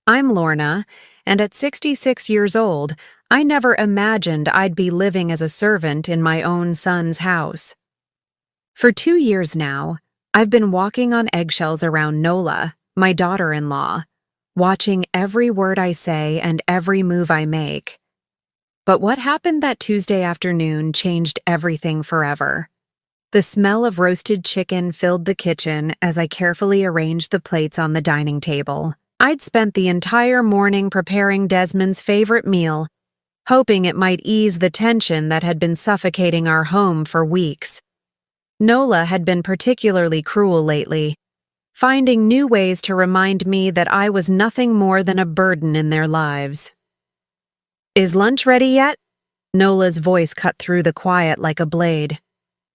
I'm Lorna, and at 66 years old, I never imagined I'd be living as a servant in my own son's house. For 2 years now, I've been walking on eggshells around Nola, my daughter-in-law, watching every word I say and every move I make. But what happened that Tuesday afternoon changed everything forever. The smell of roasted chicken filled the kitchen as I carefully arranged the plates on the dining table. I'd spent the entire morning preparing Desmond's favorite meal, hoping it might ease the tension that had been suffocating our home for weeks. Nola had been particularly cruel lately, finding new ways to remind me that I was nothing more than a burden in their lives. "Is lunch ready yet?" Nola's voice cut through the quiet like a blade.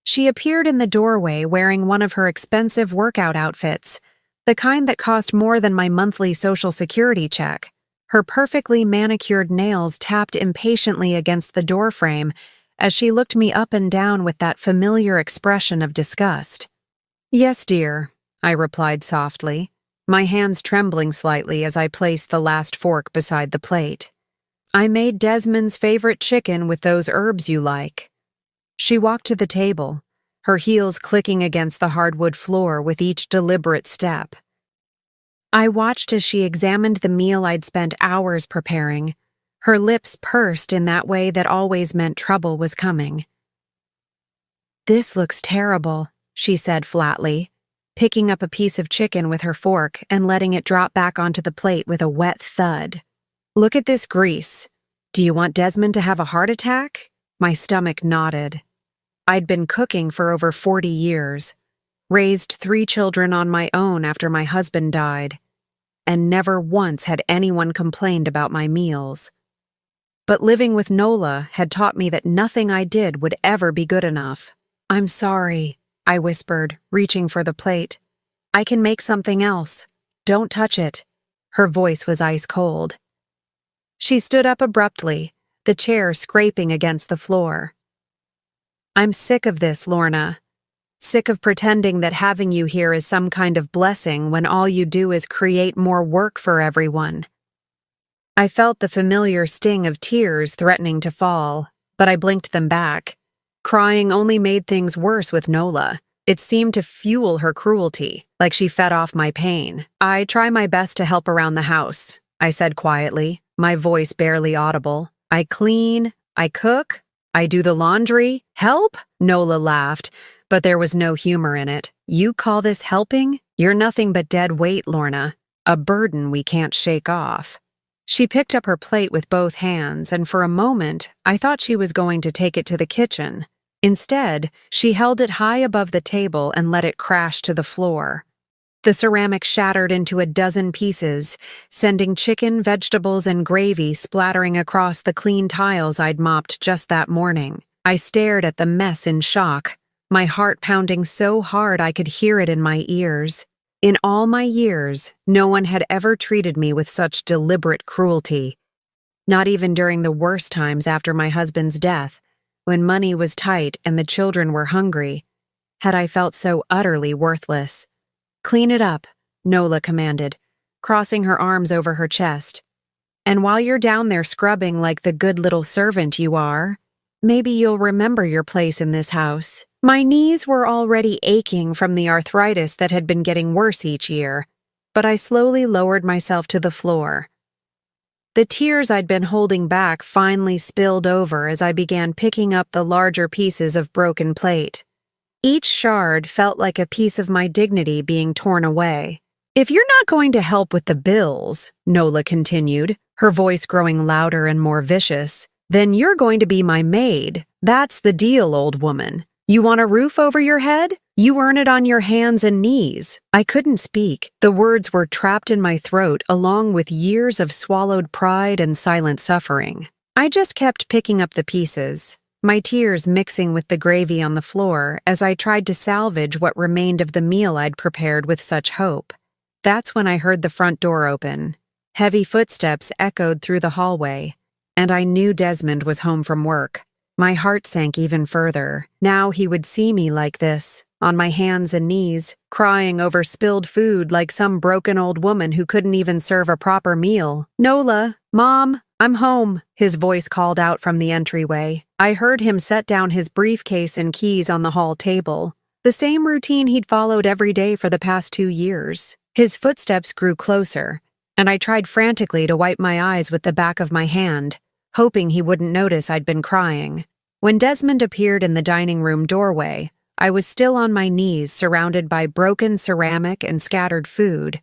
She appeared in the doorway wearing one of her expensive workout outfits, the kind that cost more than my monthly Social Security check. Her perfectly manicured nails tapped impatiently against the doorframe as she looked me up and down with that familiar expression of disgust. "Yes, dear," I replied softly, my hands trembling slightly as I placed the last fork beside the plate. "I made Desmond's favorite chicken with those herbs you like." She walked to the table, her heels clicking against the hardwood floor with each deliberate step. I watched as she examined the meal I'd spent hours preparing, her lips pursed in that way that always meant trouble was coming. "This looks terrible," she said flatly, picking up a piece of chicken with her fork and letting it drop back onto the plate with a wet thud. "Look at this grease. Do you want Desmond to have a heart attack?" My stomach nodded. I'd been cooking for over 40 years, raised 3 children on my own after my husband died, and never once had anyone complained about my meals. But living with Nola had taught me that nothing I did would ever be good enough. "I'm sorry," I whispered, reaching for the plate. "I can make something else. Don't touch it." Her voice was ice cold. She stood up abruptly, the chair scraping against the floor. "I'm sick of this, Lorna. Sick of pretending that having you here is some kind of blessing when all you do is create more work for everyone." I felt the familiar sting of tears threatening to fall, but I blinked them back. Crying only made things worse with Nola. It seemed to fuel her cruelty, like she fed off my pain. "I try my best to help around the house," I said quietly, my voice barely audible. "I clean, I cook, I do the laundry. Help?" Nola laughed, but there was no humor in it. "You call this helping? You're nothing but dead weight, Lorna. A burden we can't shake off." She picked up her plate with both hands, and for a moment, I thought she was going to take it to the kitchen. Instead, she held it high above the table and let it crash to the floor. The ceramic shattered into a dozen pieces, sending chicken, vegetables, and gravy splattering across the clean tiles I'd mopped just that morning. I stared at the mess in shock, my heart pounding so hard I could hear it in my ears. In all my years, no one had ever treated me with such deliberate cruelty. Not even during the worst times after my husband's death, when money was tight and the children were hungry, had I felt so utterly worthless. "Clean it up," Nola commanded, crossing her arms over her chest. "And while you're down there scrubbing like the good little servant you are, maybe you'll remember your place in this house." My knees were already aching from the arthritis that had been getting worse each year, but I slowly lowered myself to the floor. The tears I'd been holding back finally spilled over as I began picking up the larger pieces of broken plate. Each shard felt like a piece of my dignity being torn away. "If you're not going to help with the bills," Nola continued, her voice growing louder and more vicious, "then you're going to be my maid. That's the deal, old woman. You want a roof over your head? You earn it on your hands and knees." I couldn't speak. The words were trapped in my throat along with years of swallowed pride and silent suffering. I just kept picking up the pieces, my tears mixing with the gravy on the floor as I tried to salvage what remained of the meal I'd prepared with such hope. That's when I heard the front door open. Heavy footsteps echoed through the hallway, and I knew Desmond was home from work. My heart sank even further. Now he would see me like this, on my hands and knees, crying over spilled food like some broken old woman who couldn't even serve a proper meal. "Nola, Mom, I'm home," his voice called out from the entryway. I heard him set down his briefcase and keys on the hall table, the same routine he'd followed every day for the past 2 years. His footsteps grew closer, and I tried frantically to wipe my eyes with the back of my hand, hoping he wouldn't notice I'd been crying. When Desmond appeared in the dining room doorway, I was still on my knees, surrounded by broken ceramic and scattered food.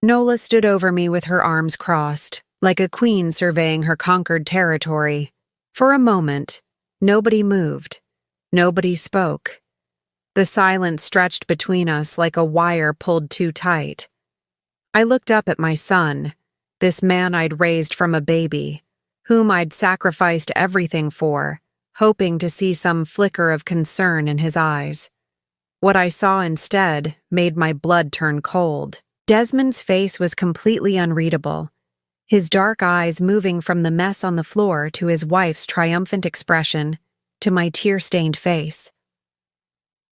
Nola stood over me with her arms crossed, like a queen surveying her conquered territory. For a moment, nobody moved. Nobody spoke. The silence stretched between us like a wire pulled too tight. I looked up at my son, this man I'd raised from a baby, whom I'd sacrificed everything for, hoping to see some flicker of concern in his eyes. What I saw instead made my blood turn cold. Desmond's face was completely unreadable, his dark eyes moving from the mess on the floor to his wife's triumphant expression, to my tear-stained face.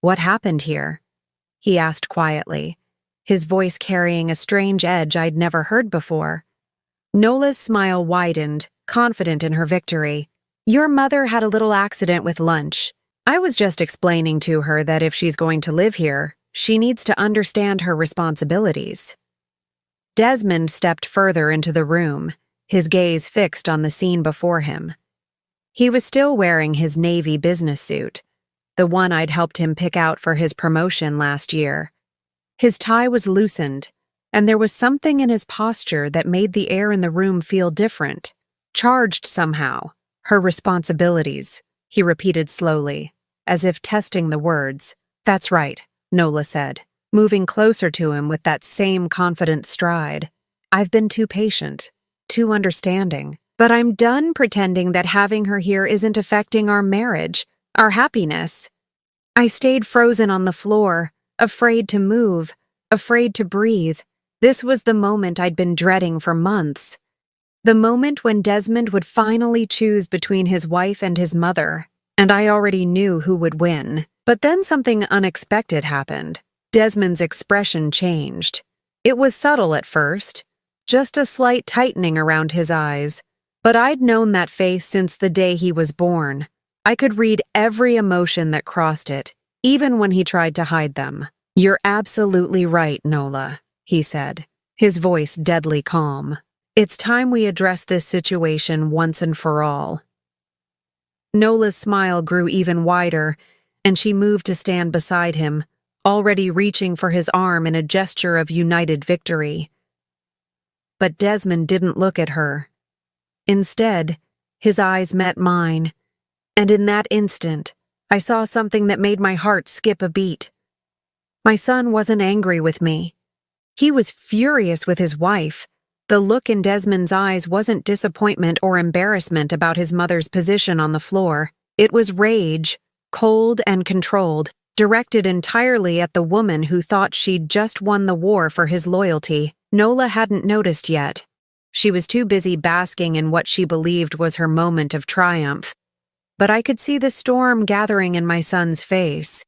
"What happened here?" he asked quietly, his voice carrying a strange edge I'd never heard before. Nola's smile widened, confident in her victory. "Your mother had a little accident with lunch. I was just explaining to her that if she's going to live here, she needs to understand her responsibilities." Desmond stepped further into the room, his gaze fixed on the scene before him. He was still wearing his navy business suit, the one I'd helped him pick out for his promotion last year. His tie was loosened, and there was something in his posture that made the air in the room feel different, charged somehow. "Her responsibilities," he repeated slowly, as if testing the words. "That's right," Nola said, moving closer to him with that same confident stride. "I've been too patient, too understanding, but I'm done pretending that having her here isn't affecting our marriage, our happiness." I stayed frozen on the floor, afraid to move, afraid to breathe. This was the moment I'd been dreading for months. The moment when Desmond would finally choose between his wife and his mother, and I already knew who would win. But then something unexpected happened. Desmond's expression changed. It was subtle at first, just a slight tightening around his eyes, but I'd known that face since the day he was born. I could read every emotion that crossed it, even when he tried to hide them. "You're absolutely right, Nola," he said, his voice deadly calm. "It's time we address this situation once and for all." Nola's smile grew even wider, and she moved to stand beside him, already reaching for his arm in a gesture of united victory. But Desmond didn't look at her. Instead, his eyes met mine, and in that instant, I saw something that made my heart skip a beat. My son wasn't angry with me. He was furious with his wife. The look in Desmond's eyes wasn't disappointment or embarrassment about his mother's position on the floor. It was rage, cold and controlled, directed entirely at the woman who thought she'd just won the war for his loyalty. Nola hadn't noticed yet. She was too busy basking in what she believed was her moment of triumph. But I could see the storm gathering in my son's face,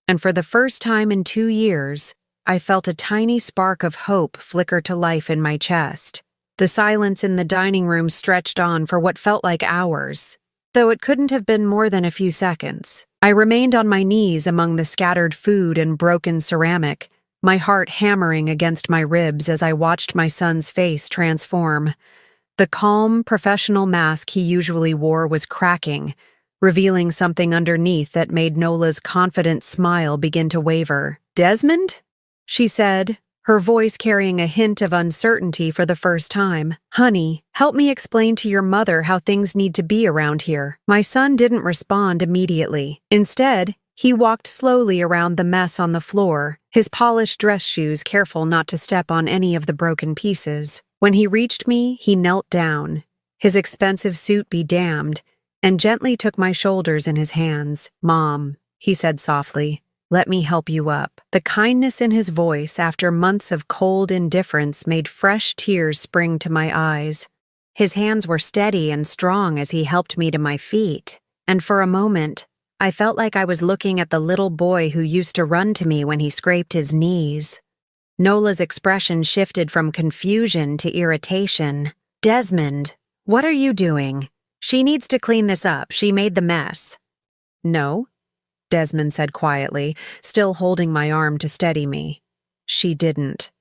and for the first time in 2 years, I felt a tiny spark of hope flicker to life in my chest. The silence in the dining room stretched on for what felt like hours, though it couldn't have been more than a few seconds. I remained on my knees among the scattered food and broken ceramic, my heart hammering against my ribs as I watched my son's face transform. The calm, professional mask he usually wore was cracking, revealing something underneath that made Nola's confident smile begin to waver. "Desmond?" she said, her voice carrying a hint of uncertainty for the first time. "Honey, help me explain to your mother how things need to be around here." My son didn't respond immediately. Instead, he walked slowly around the mess on the floor, his polished dress shoes careful not to step on any of the broken pieces. When he reached me, he knelt down, his expensive suit be damned, and gently took my shoulders in his hands. "Mom," he said softly, "let me help you up." The kindness in his voice after months of cold indifference made fresh tears spring to my eyes. His hands were steady and strong as he helped me to my feet, and for a moment, I felt like I was looking at the little boy who used to run to me when he scraped his knees. Nola's expression shifted from confusion to irritation. Desmond, what are you doing? She needs to clean this up. She made the mess. No, Desmond said quietly, still holding my arm to steady me. She didn't.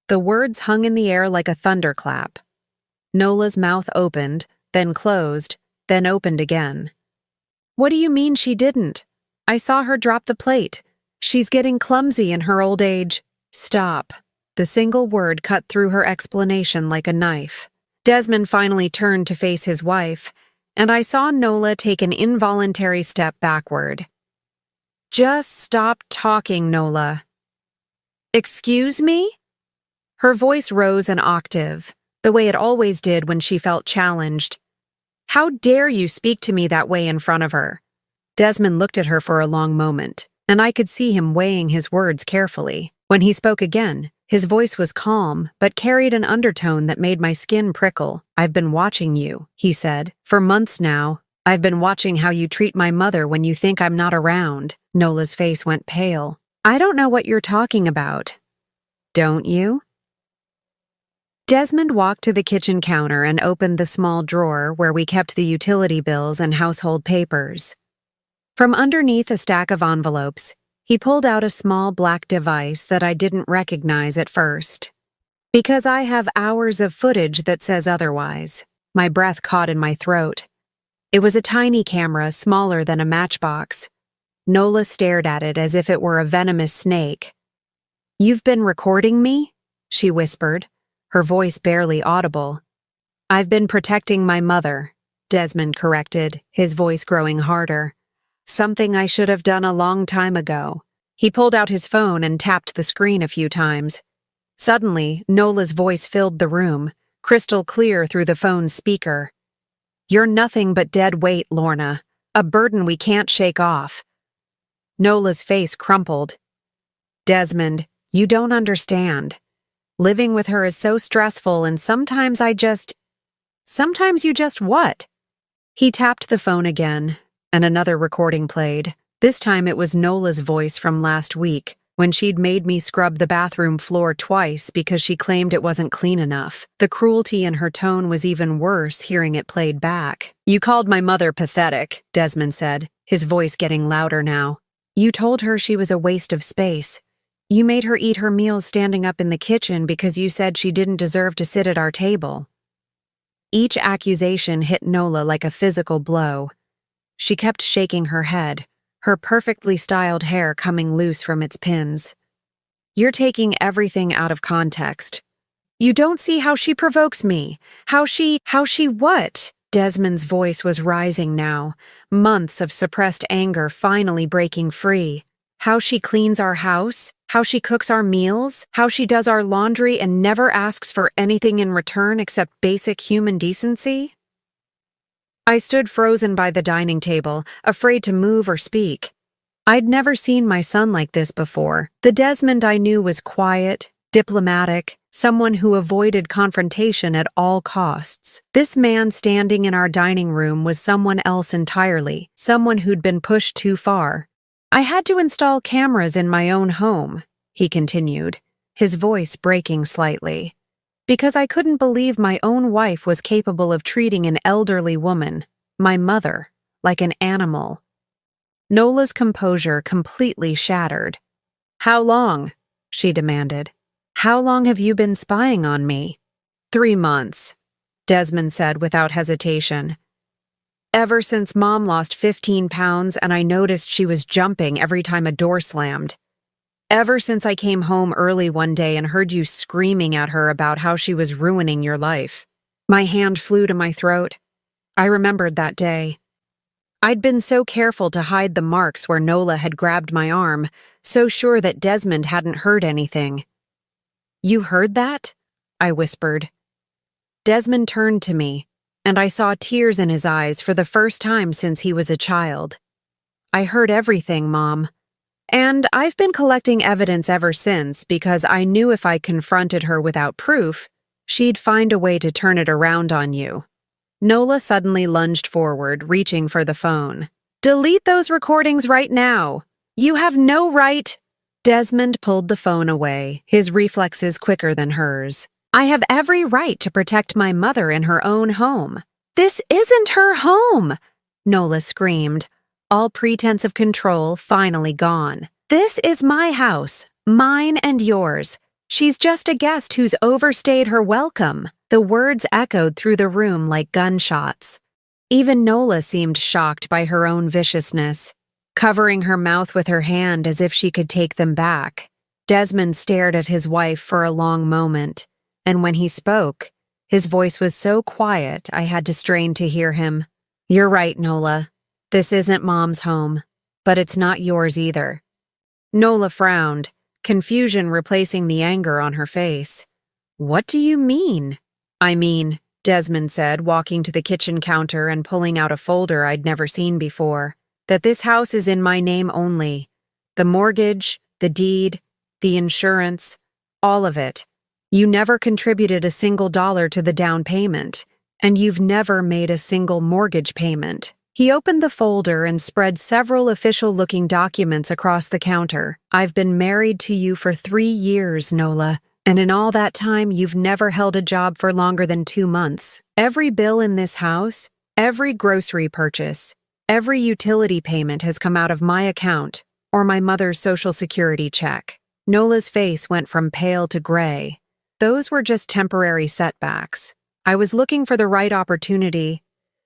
The words hung in the air like a thunderclap. Nola's mouth opened, then closed, then opened again. What do you mean she didn't? I saw her drop the plate. She's getting clumsy in her old age. Stop. The single word cut through her explanation like a knife. Desmond finally turned to face his wife, and I saw Nola take an involuntary step backward. Just stop talking, Nola. Excuse me? Her voice rose an octave, the way it always did when she felt challenged. How dare you speak to me that way in front of her? Desmond looked at her for a long moment, and I could see him weighing his words carefully. When he spoke again, his voice was calm, but carried an undertone that made my skin prickle. I've been watching you, he said. For months now, I've been watching how you treat my mother when you think I'm not around. Nola's face went pale. I don't know what you're talking about. Don't you? Desmond walked to the kitchen counter and opened the small drawer where we kept the utility bills and household papers. From underneath a stack of envelopes, he pulled out a small black device that I didn't recognize at first. Because I have hours of footage that says otherwise. My breath caught in my throat. It was a tiny camera smaller than a matchbox. Nola stared at it as if it were a venomous snake. You've been recording me? She whispered, her voice barely audible. I've been protecting my mother, Desmond corrected, his voice growing harder. Something I should have done a long time ago. He pulled out his phone and tapped the screen a few times. Suddenly, Nola's voice filled the room, crystal clear through the phone's speaker. You're nothing but dead weight, Lorna, a burden we can't shake off. Nola's face crumpled. Desmond, you don't understand. Living with her is so stressful, and sometimes you just what? He tapped the phone again, and another recording played. This time it was Nola's voice from last week, when she'd made me scrub the bathroom floor twice because she claimed it wasn't clean enough. The cruelty in her tone was even worse hearing it played back. You called my mother pathetic, Desmond said, his voice getting louder now. You told her she was a waste of space. You made her eat her meals standing up in the kitchen because you said she didn't deserve to sit at our table. Each accusation hit Nola like a physical blow. She kept shaking her head, her perfectly styled hair coming loose from its pins. You're taking everything out of context. You don't see how she provokes me. How she what? Desmond's voice was rising now, months of suppressed anger finally breaking free. How she cleans our house, how she cooks our meals, how she does our laundry and never asks for anything in return except basic human decency? I stood frozen by the dining table, afraid to move or speak. I'd never seen my son like this before. The Desmond I knew was quiet, diplomatic, someone who avoided confrontation at all costs. This man standing in our dining room was someone else entirely, someone who'd been pushed too far. I had to install cameras in my own home, he continued, his voice breaking slightly, because I couldn't believe my own wife was capable of treating an elderly woman, my mother, like an animal. Nola's composure completely shattered. How long? She demanded. How long have you been spying on me? 3 months, Desmond said without hesitation. Ever since Mom lost 15 pounds and I noticed she was jumping every time a door slammed. Ever since I came home early one day and heard you screaming at her about how she was ruining your life. My hand flew to my throat. I remembered that day. I'd been so careful to hide the marks where Nola had grabbed my arm, so sure that Desmond hadn't heard anything. You heard that? I whispered. Desmond turned to me, and I saw tears in his eyes for the first time since he was a child. I heard everything, Mom. And I've been collecting evidence ever since because I knew if I confronted her without proof, she'd find a way to turn it around on you. Nola suddenly lunged forward, reaching for the phone. Delete those recordings right now. You have no right. Desmond pulled the phone away, his reflexes quicker than hers. I have every right to protect my mother in her own home. This isn't her home, Nola screamed, all pretense of control finally gone. This is my house, mine and yours. She's just a guest who's overstayed her welcome. The words echoed through the room like gunshots. Even Nola seemed shocked by her own viciousness, covering her mouth with her hand as if she could take them back. Desmond stared at his wife for a long moment, and when he spoke, his voice was so quiet I had to strain to hear him. You're right, Nola. This isn't Mom's home, but it's not yours either. Nola frowned, confusion replacing the anger on her face. What do you mean? I mean, Desmond said, walking to the kitchen counter and pulling out a folder I'd never seen before, that this house is in my name only. The mortgage, the deed, the insurance, all of it. You never contributed a single dollar to the down payment, and you've never made a single mortgage payment. He opened the folder and spread several official-looking documents across the counter. I've been married to you for 3 years, Nola, and in all that time you've never held a job for longer than 2 months. Every bill in this house, every grocery purchase, every utility payment has come out of my account or my mother's Social Security check. Nola's face went from pale to gray. Those were just temporary setbacks. I was looking for the right opportunity.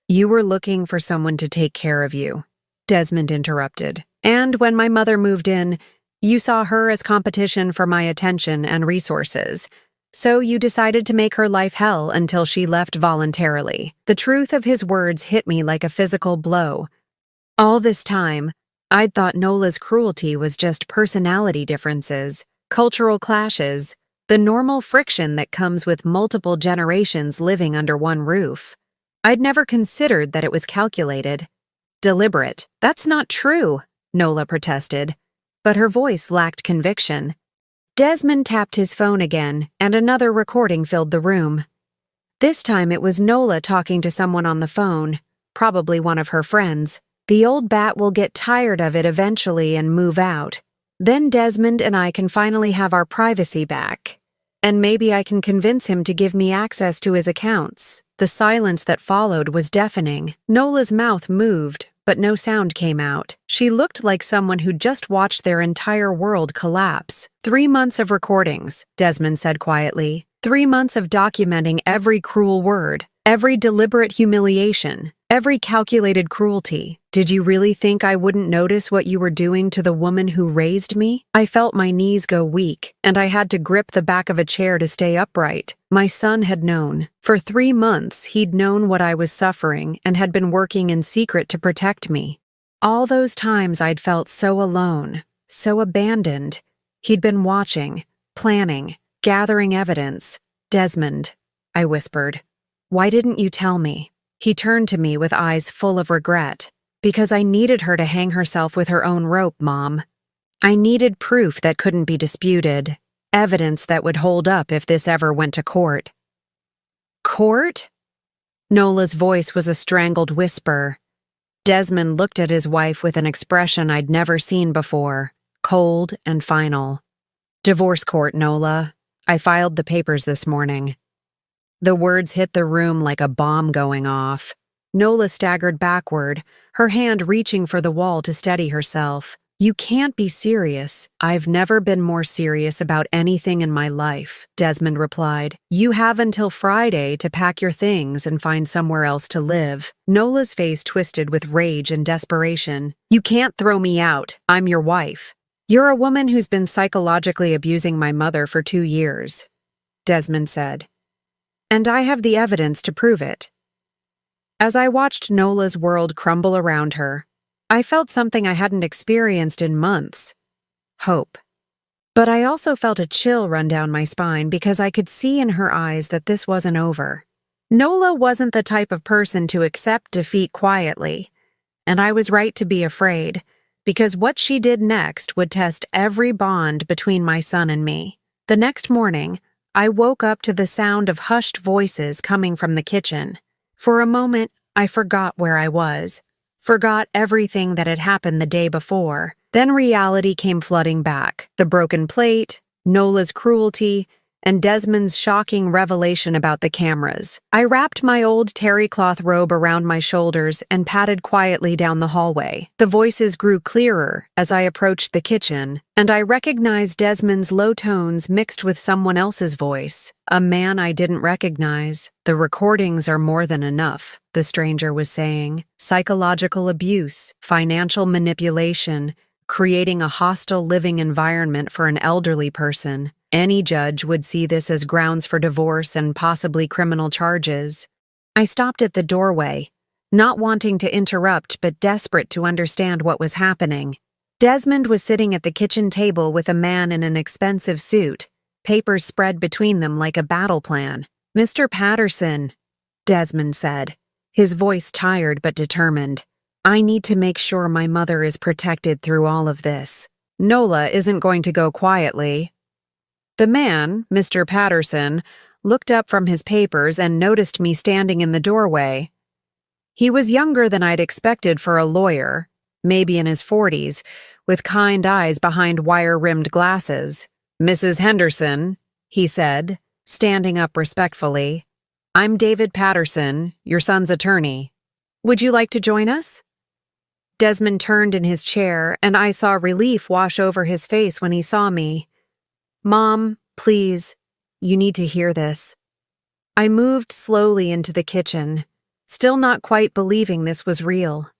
You were looking for someone to take care of you, Desmond interrupted. And when my mother moved in, you saw her as competition for my attention and resources. So you decided to make her life hell until she left voluntarily. The truth of his words hit me like a physical blow. All this time, I'd thought Nola's cruelty was just personality differences, cultural clashes, the normal friction that comes with multiple generations living under one roof. I'd never considered that it was calculated, deliberate. That's not true, Nola protested, but her voice lacked conviction. Desmond tapped his phone again, and another recording filled the room. This time it was Nola talking to someone on the phone, probably one of her friends. The old bat will get tired of it eventually and move out. Then Desmond and I can finally have our privacy back. And maybe I can convince him to give me access to his accounts. The silence that followed was deafening. Nola's mouth moved, but no sound came out. She looked like someone who'd just watched their entire world collapse. 3 months of recordings, Desmond said quietly. 3 months of documenting every cruel word, every deliberate humiliation, every calculated cruelty. Did you really think I wouldn't notice what you were doing to the woman who raised me? I felt my knees go weak, and I had to grip the back of a chair to stay upright. My son had known. For 3 months, he'd known what I was suffering and had been working in secret to protect me. All those times I'd felt so alone, so abandoned. He'd been watching, planning, gathering evidence. Desmond, I whispered, why didn't you tell me? He turned to me with eyes full of regret. Because I needed her to hang herself with her own rope, Mom. I needed proof that couldn't be disputed, evidence that would hold up if this ever went to court. Court? Nola's voice was a strangled whisper. Desmond looked at his wife with an expression I'd never seen before, cold and final. Divorce court, Nola. I filed the papers this morning. The words hit the room like a bomb going off. Nola staggered backward, her hand reaching for the wall to steady herself. You can't be serious. I've never been more serious about anything in my life, Desmond replied. You have until Friday to pack your things and find somewhere else to live. Nola's face twisted with rage and desperation. You can't throw me out. I'm your wife. You're a woman who's been psychologically abusing my mother for 2 years, Desmond said. And I have the evidence to prove it. As I watched Nola's world crumble around her, I felt something I hadn't experienced in months. Hope. But I also felt a chill run down my spine because I could see in her eyes that this wasn't over. Nola wasn't the type of person to accept defeat quietly, and I was right to be afraid, because what she did next would test every bond between my son and me. The next morning, I woke up to the sound of hushed voices coming from the kitchen. For a moment, I forgot where I was. Forgot everything that had happened the day before. Then reality came flooding back. The broken plate, Nola's cruelty, and Desmond's shocking revelation about the cameras. I wrapped my old terry cloth robe around my shoulders and padded quietly down the hallway. The voices grew clearer as I approached the kitchen, and I recognized Desmond's low tones mixed with someone else's voice, a man I didn't recognize. "The recordings are more than enough," the stranger was saying. "Psychological abuse, financial manipulation, creating a hostile living environment for an elderly person. Any judge would see this as grounds for divorce and possibly criminal charges." I stopped at the doorway, not wanting to interrupt but desperate to understand what was happening. Desmond was sitting at the kitchen table with a man in an expensive suit, papers spread between them like a battle plan. "Mr. Patterson," Desmond said, his voice tired but determined. "I need to make sure my mother is protected through all of this. Nola isn't going to go quietly." The man, Mr. Patterson, looked up from his papers and noticed me standing in the doorway. He was younger than I'd expected for a lawyer, maybe in his 40s, with kind eyes behind wire-rimmed glasses. "Mrs. Henderson," he said, standing up respectfully. "I'm David Patterson, your son's attorney. Would you like to join us?" Desmond turned in his chair, and I saw relief wash over his face when he saw me. "Mom, please, you need to hear this." I moved slowly into the kitchen, still not quite believing this was real.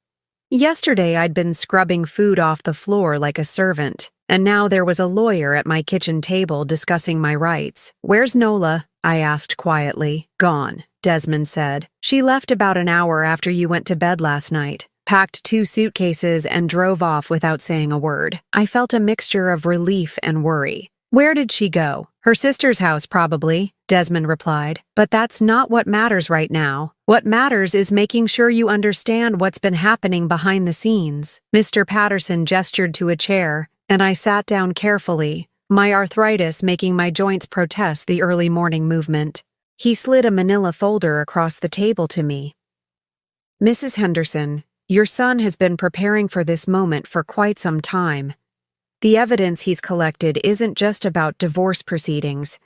Yesterday I'd been scrubbing food off the floor like a servant, and now there was a lawyer at my kitchen table discussing my rights. "Where's Nola?" I asked quietly. "Gone," Desmond said. "She left about an hour after you went to bed last night, packed 2 suitcases and drove off without saying a word." I felt a mixture of relief and worry. "Where did she go?" "Her sister's house, probably," Desmond replied. "But that's not what matters right now. What matters is making sure you understand what's been happening behind the scenes." Mr. Patterson gestured to a chair, and I sat down carefully, my arthritis making my joints protest the early morning movement. He slid a manila folder across the table to me. "Mrs. Henderson, your son has been preparing for this moment for quite some time. The evidence he's collected isn't just about divorce proceedings.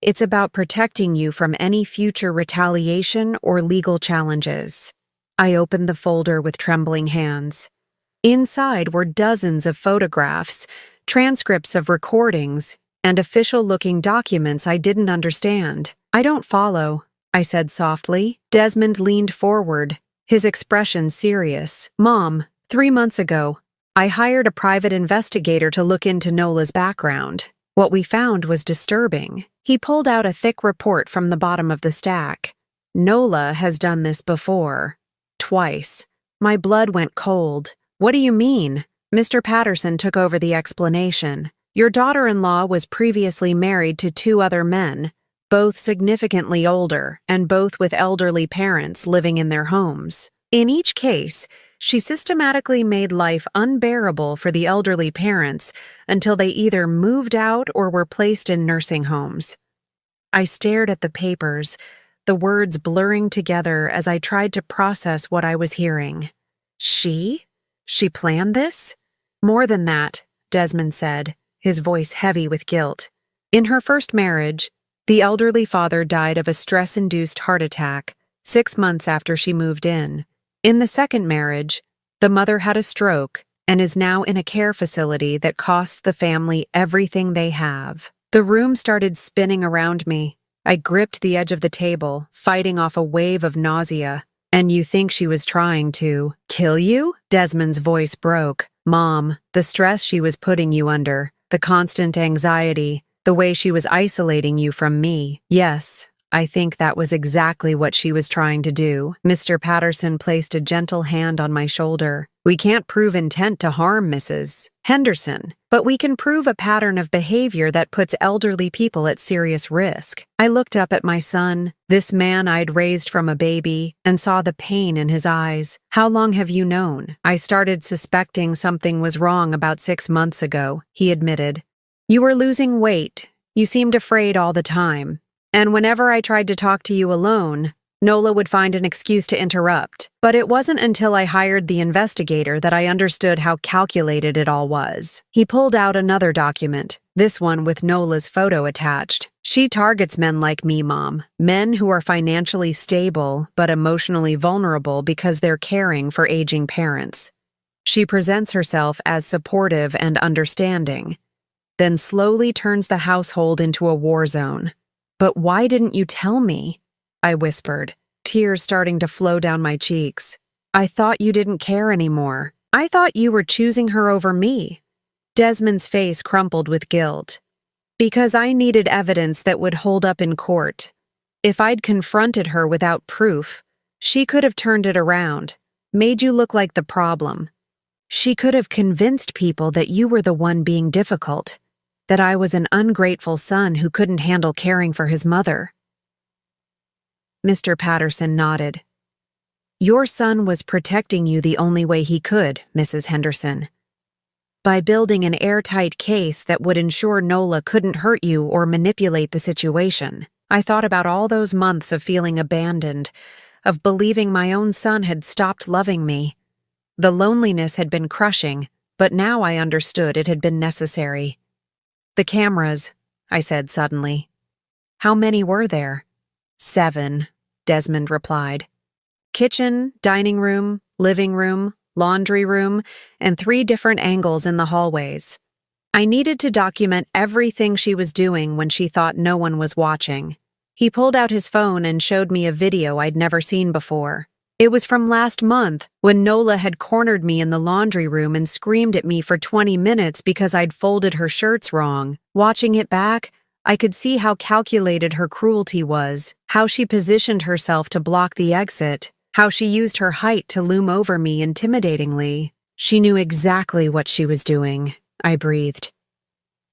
It's about protecting you from any future retaliation or legal challenges." I opened the folder with trembling hands. Inside were dozens of photographs, transcripts of recordings, and official-looking documents I didn't understand. "I don't follow," I said softly. Desmond leaned forward, his expression serious. "Mom, 3 months ago, I hired a private investigator to look into Nola's background. What we found was disturbing." He pulled out a thick report from the bottom of the stack. "Nola has done this before. Twice." My blood went cold. "What do you mean?" Mr. Patterson took over the explanation. "Your daughter-in-law was previously married to 2 other men, both significantly older and both with elderly parents living in their homes. In each case, she systematically made life unbearable for the elderly parents until they either moved out or were placed in nursing homes." I stared at the papers, the words blurring together as I tried to process what I was hearing. She planned this? "More than that," Desmond said, his voice heavy with guilt. "In her first marriage, the elderly father died of a stress-induced heart attack 6 months after she moved in. In the second marriage, the mother had a stroke and is now in a care facility that costs the family everything they have." The room started spinning around me. I gripped the edge of the table, fighting off a wave of nausea. "And you think she was trying to kill you?" Desmond's voice broke. "Mom, the stress she was putting you under, the constant anxiety, the way she was isolating you from me. Yes, I think that was exactly what she was trying to do." Mr. Patterson placed a gentle hand on my shoulder. "We can't prove intent to harm, Mrs. Henderson, but we can prove a pattern of behavior that puts elderly people at serious risk." I looked up at my son, this man I'd raised from a baby, and saw the pain in his eyes. "How long have you known?" "I started suspecting something was wrong about 6 months ago," he admitted. "You were losing weight. You seemed afraid all the time. And whenever I tried to talk to you alone, Nola would find an excuse to interrupt, but it wasn't until I hired the investigator that I understood how calculated it all was. He pulled out another document, this one with Nola's photo attached. She targets men like me, Mom. Men who are financially stable but emotionally vulnerable because they're caring for aging parents. She presents herself as supportive and understanding, then slowly turns the household into a war zone. "But why didn't you tell me?" I whispered, tears starting to flow down my cheeks. "I thought you didn't care anymore. I thought you were choosing her over me." Desmond's face crumpled with guilt. "Because I needed evidence that would hold up in court. If I'd confronted her without proof, she could have turned it around, made you look like the problem. She could have convinced people that you were the one being difficult, that I was an ungrateful son who couldn't handle caring for his mother." Mr. Patterson nodded. "Your son was protecting you the only way he could, Mrs. Henderson. By building an airtight case that would ensure Nola couldn't hurt you or manipulate the situation. I thought about all those months of feeling abandoned, of believing my own son had stopped loving me. The loneliness had been crushing, but now I understood it had been necessary." "The cameras," I said suddenly. "How many were there?" "7, Desmond replied. "Kitchen, dining room, living room, laundry room, and 3 different angles in the hallways. I needed to document everything she was doing when she thought no one was watching." He pulled out his phone and showed me a video I'd never seen before. It was from last month, when Nola had cornered me in the laundry room and screamed at me for 20 minutes because I'd folded her shirts wrong. Watching it back, I could see how calculated her cruelty was, how she positioned herself to block the exit, how she used her height to loom over me intimidatingly. She knew exactly what she was doing, I breathed.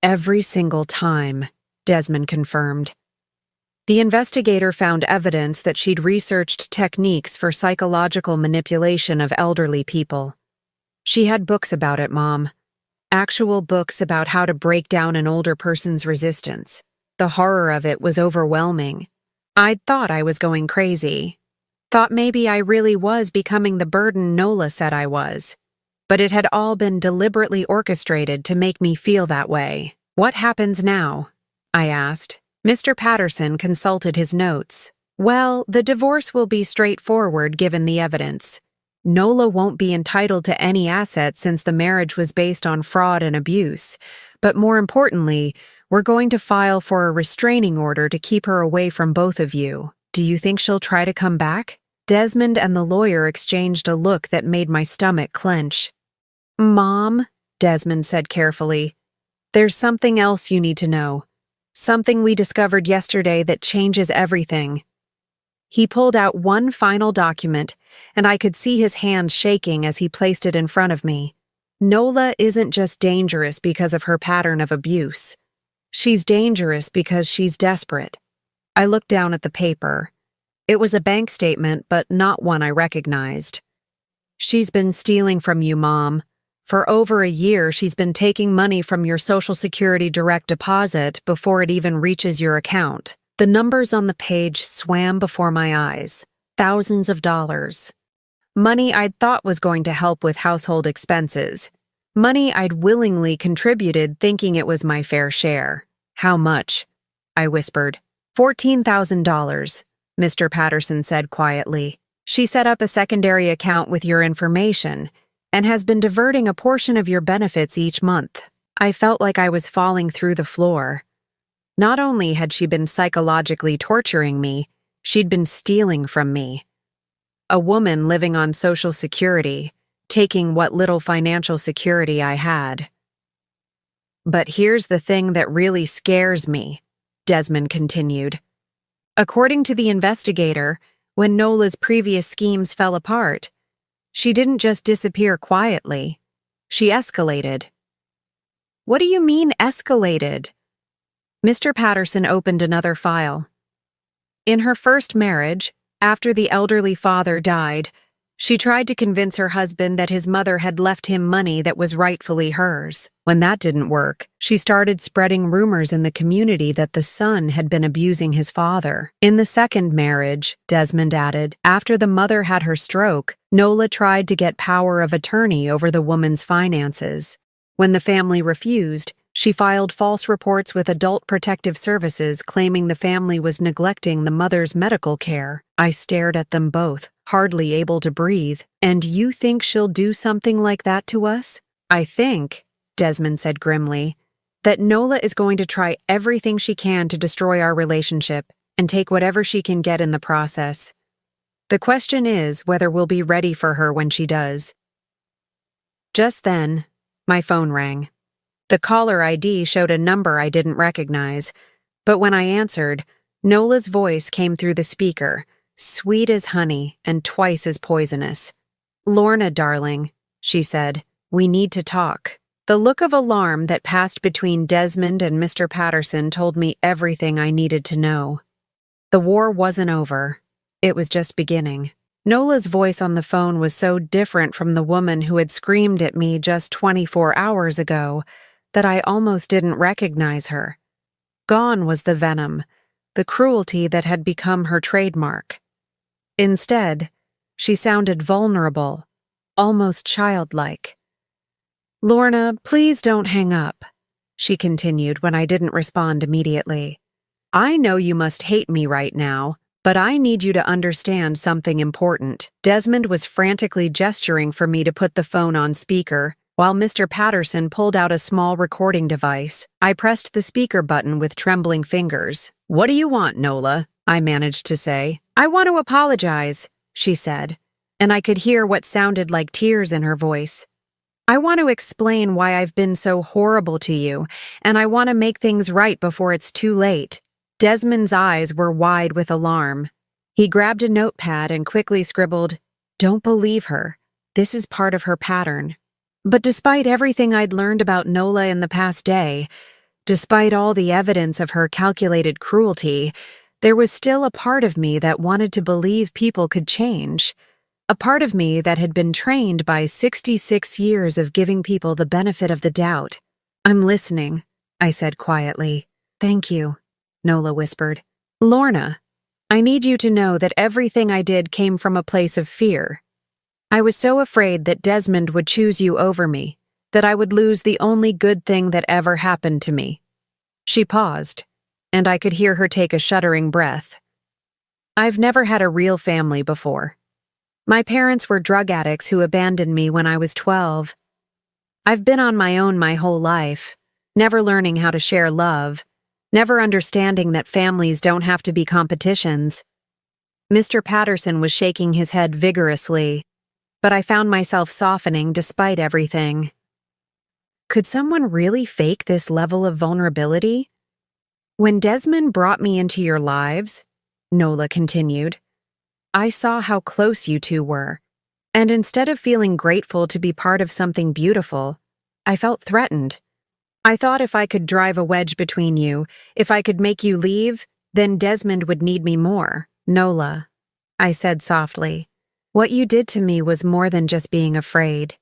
"Every single time," Desmond confirmed. The investigator found evidence that she'd researched techniques for psychological manipulation of elderly people. She had books about it, Mom. Actual books about how to break down an older person's resistance. The horror of it was overwhelming. I'd thought I was going crazy. Thought maybe I really was becoming the burden Nola said I was. But it had all been deliberately orchestrated to make me feel that way. "What happens now?" I asked. Mr. Patterson consulted his notes. "Well, the divorce will be straightforward given the evidence. Nola won't be entitled to any assets since the marriage was based on fraud and abuse. But more importantly, we're going to file for a restraining order to keep her away from both of you. Do you think she'll try to come back?" Desmond and the lawyer exchanged a look that made my stomach clench. "Mom," Desmond said carefully, "there's something else you need to know. Something we discovered yesterday that changes everything." He pulled out one final document, and I could see his hand shaking as he placed it in front of me. Nola isn't just dangerous because of her pattern of abuse. She's dangerous because she's desperate. I looked down at the paper. It was a bank statement, but not one I recognized. "She's been stealing from you, Mom. For over a year, she's been taking money from your Social Security direct deposit before it even reaches your account." The numbers on the page swam before my eyes. Thousands of dollars. Money I'd thought was going to help with household expenses. Money I'd willingly contributed thinking it was my fair share. "How much?" I whispered. $14,000, Mr. Patterson said quietly. "She set up a secondary account with your information and has been diverting a portion of your benefits each month." I felt like I was falling through the floor. Not only had she been psychologically torturing me, she'd been stealing from me. A woman living on Social Security, taking what little financial security I had. "But here's the thing that really scares me," Desmond continued. "According to the investigator, when Nola's previous schemes fell apart, she didn't just disappear quietly. She escalated." "What do you mean, escalated?" Mr. Patterson opened another file. "In her first marriage, after the elderly father died, She tried to convince her husband that his mother had left him money that was rightfully hers. When that didn't work, she started spreading rumors in the community that the son had been abusing his father. In the second marriage, Desmond added, after the mother had her stroke, Nola tried to get power of attorney over the woman's finances. When the family refused, she filed false reports with Adult Protective Services claiming the family was neglecting the mother's medical care. I stared at them both, hardly able to breathe. And you think she'll do something like that to us? I think, Desmond said grimly, that Nola is going to try everything she can to destroy our relationship and take whatever she can get in the process. The question is whether we'll be ready for her when she does. Just then, my phone rang. The caller ID showed a number I didn't recognize, but when I answered, Nola's voice came through the speaker, sweet as honey and twice as poisonous. "Lorna, darling," she said, "we need to talk." The look of alarm that passed between Desmond and Mr. Patterson told me everything I needed to know. The war wasn't over. It was just beginning. Nola's voice on the phone was so different from the woman who had screamed at me just 24 hours ago that I almost didn't recognize her. Gone was the venom, the cruelty that had become her trademark. Instead, she sounded vulnerable, almost childlike. "Lorna, please don't hang up," she continued when I didn't respond immediately. "I know you must hate me right now, but I need you to understand something important." Desmond was frantically gesturing for me to put the phone on speaker, while Mr. Patterson pulled out a small recording device. I pressed the speaker button with trembling fingers. "What do you want, Nola?" I managed to say. "I want to apologize," she said, and I could hear what sounded like tears in her voice. "I want to explain why I've been so horrible to you, and I want to make things right before it's too late." Desmond's eyes were wide with alarm. He grabbed a notepad and quickly scribbled, "Don't believe her. This is part of her pattern." But despite everything I'd learned about Nola in the past day, despite all the evidence of her calculated cruelty, there was still a part of me that wanted to believe people could change. A part of me that had been trained by 66 years of giving people the benefit of the doubt. "I'm listening," I said quietly. "Thank you," Nola whispered. "Lorna, I need you to know that everything I did came from a place of fear. I was so afraid that Desmond would choose you over me, that I would lose the only good thing that ever happened to me." She paused, and I could hear her take a shuddering breath. "I've never had a real family before. My parents were drug addicts who abandoned me when I was 12. I've been on my own my whole life, never learning how to share love, never understanding that families don't have to be competitions." Mr. Patterson was shaking his head vigorously, but I found myself softening despite everything. Could someone really fake this level of vulnerability? "When Desmond brought me into your lives," Nola continued, "I saw how close you two were, and instead of feeling grateful to be part of something beautiful, I felt threatened. I thought if I could drive a wedge between you, if I could make you leave, then Desmond would need me more." "Nola," I said softly, "what you did to me was more than just being afraid.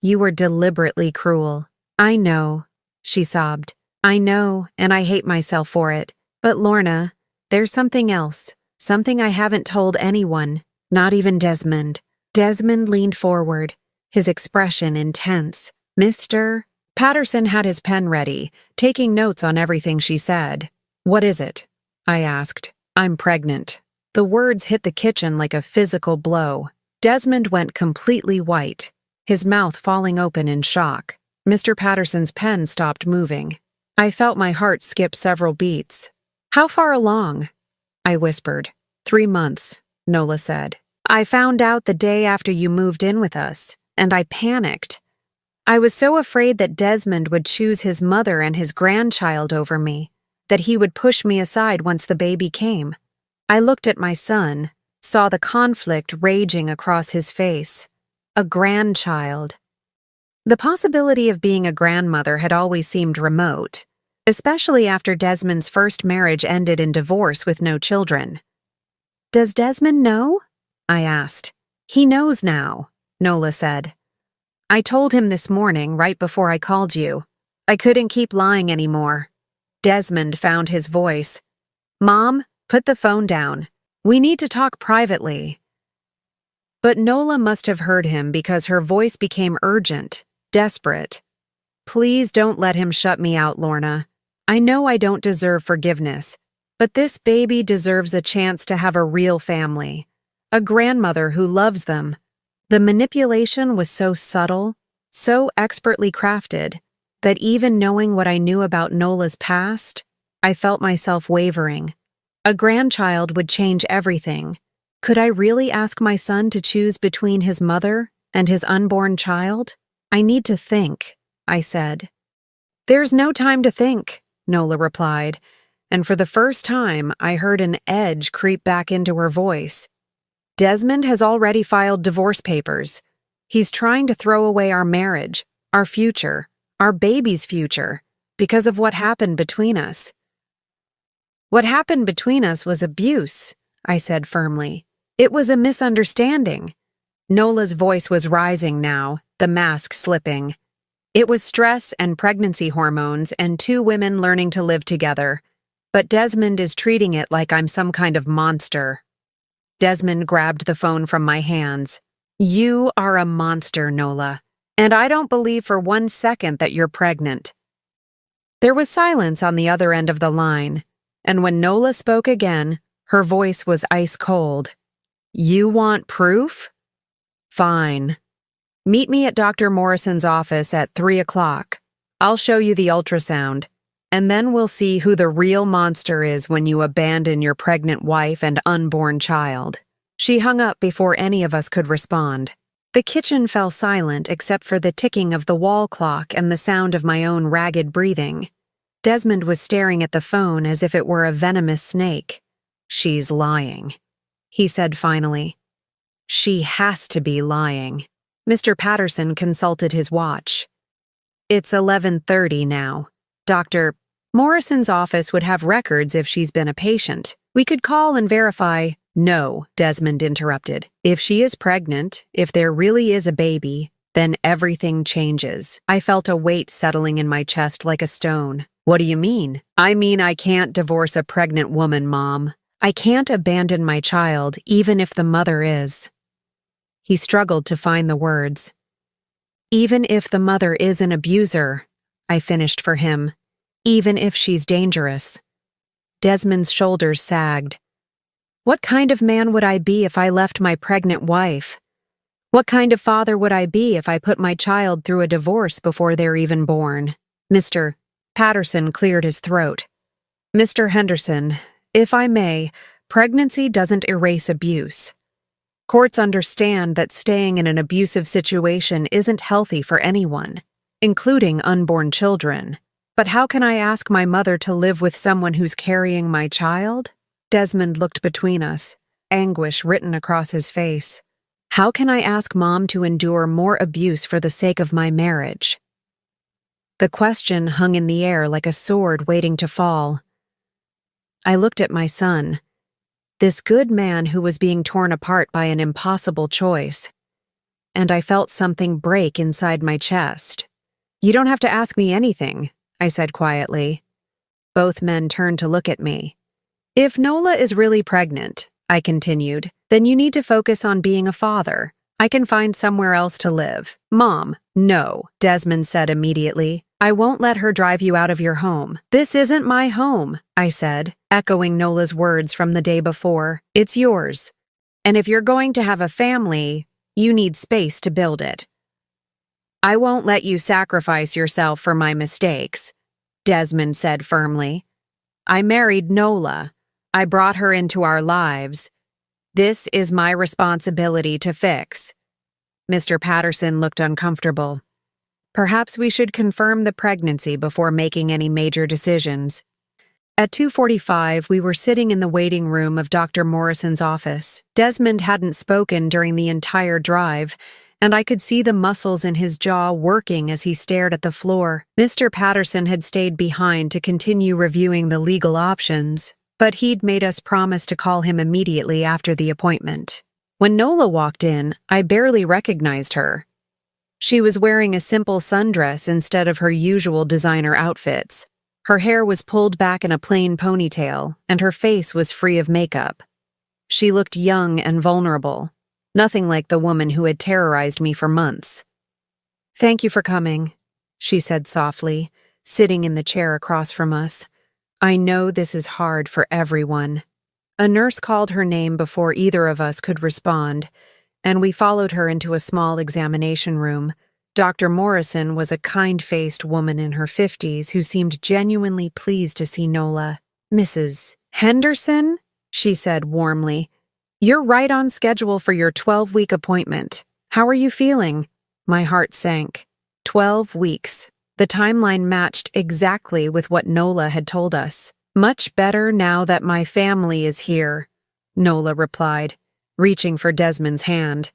You were deliberately cruel." "I know," she sobbed. "I know, and I hate myself for it. But Lorna, there's something else, something I haven't told anyone, not even Desmond." Desmond leaned forward, his expression intense. Mr. Patterson had his pen ready, taking notes on everything she said. "What is it?" I asked. "I'm pregnant." The words hit the kitchen like a physical blow. Desmond went completely white, his mouth falling open in shock. Mr. Patterson's pen stopped moving. I felt my heart skip several beats. "How far along?" I whispered. 3 months, Nola said. "I found out the day after you moved in with us, and I panicked. I was so afraid that Desmond would choose his mother and his grandchild over me, that he would push me aside once the baby came. I looked at my son, saw the conflict raging across his face. A grandchild. The possibility of being a grandmother had always seemed remote, especially after Desmond's first marriage ended in divorce with no children. "Does Desmond know?" I asked. He knows now, Nola said. I told him this morning, right before I called you. I couldn't keep lying anymore. Desmond found his voice. Mom, put the phone down. We need to talk privately. But Nola must have heard him because her voice became urgent, desperate. Please don't let him shut me out, Lorna. I know I don't deserve forgiveness, but this baby deserves a chance to have a real family, a grandmother who loves them. The manipulation was so subtle, so expertly crafted, that even knowing what I knew about Nola's past, I felt myself wavering. A grandchild would change everything. Could I really ask my son to choose between his mother and his unborn child? I need to think, I said. There's no time to think, Nola replied, and for the first time I heard an edge creep back into her voice. Desmond has already filed divorce papers. He's trying to throw away our marriage, our future, our baby's future, because of what happened between us. What happened between us was abuse, I said firmly. It was a misunderstanding. Nola's voice was rising now, the mask slipping. It was stress and pregnancy hormones and two women learning to live together. But Desmond is treating it like I'm some kind of monster. Desmond grabbed the phone from my hands. You are a monster, Nola, and I don't believe for 1 second that you're pregnant. There was silence on the other end of the line, and when Nola spoke again, her voice was ice cold. You want proof? Fine. Meet me at Dr. Morrison's office at 3 o'clock. I'll show you the ultrasound. And then we'll see who the real monster is when you abandon your pregnant wife and unborn child. She hung up before any of us could respond. The kitchen fell silent except for the ticking of the wall clock and the sound of my own ragged breathing. Desmond was staring at the phone as if it were a venomous snake. She's lying, he said finally. She has to be lying. Mr. Patterson consulted his watch. It's 11:30 now. Dr. Morrison's office would have records if she's been a patient. We could call and verify. No, Desmond interrupted. If she is pregnant, if there really is a baby, then everything changes. I felt a weight settling in my chest like a stone. What do you mean? I mean I can't divorce a pregnant woman, Mom. I can't abandon my child, even if the mother is. He struggled to find the words. Even if the mother is an abuser, I finished for him, even if she's dangerous. Desmond's shoulders sagged. What kind of man would I be if I left my pregnant wife? What kind of father would I be if I put my child through a divorce before they're even born? Mr. Patterson cleared his throat. Mr. Henderson, if I may, pregnancy doesn't erase abuse. Courts understand that staying in an abusive situation isn't healthy for anyone, including unborn children. But how can I ask my mother to live with someone who's carrying my child? Desmond looked between us, anguish written across his face. How can I ask Mom to endure more abuse for the sake of my marriage? The question hung in the air like a sword waiting to fall. I looked at my son, this good man who was being torn apart by an impossible choice, and I felt something break inside my chest. You don't have to ask me anything, I said quietly. Both men turned to look at me. If Nola is really pregnant, I continued, then you need to focus on being a father. I can find somewhere else to live. Mom, no, Desmond said immediately. I won't let her drive you out of your home. This isn't my home, I said, echoing Nola's words from the day before. It's yours. And if you're going to have a family, you need space to build it. I won't let you sacrifice yourself for my mistakes, Desmond said firmly. I married Nola. I brought her into our lives. This is my responsibility to fix. Mr. Patterson looked uncomfortable. Perhaps we should confirm the pregnancy before making any major decisions. At 2:45, we were sitting in the waiting room of Dr. Morrison's office. Desmond hadn't spoken during the entire drive, and I could see the muscles in his jaw working as he stared at the floor. Mr. Patterson had stayed behind to continue reviewing the legal options, but he'd made us promise to call him immediately after the appointment. When Nola walked in, I barely recognized her. She was wearing a simple sundress instead of her usual designer outfits. Her hair was pulled back in a plain ponytail, and her face was free of makeup. She looked young and vulnerable, nothing like the woman who had terrorized me for months. "Thank you for coming," she said softly, sitting in the chair across from us. "I know this is hard for everyone." A nurse called her name before either of us could respond, and we followed her into a small examination room. Dr. Morrison was a kind-faced woman in her 50s who seemed genuinely pleased to see Nola. "Mrs. Henderson?" she said warmly. "You're right on schedule for your 12-week appointment. How are you feeling?" My heart sank. 12 weeks. The timeline matched exactly with what Nola had told us. "Much better now that my family is here," Nola replied, reaching for Desmond's hand.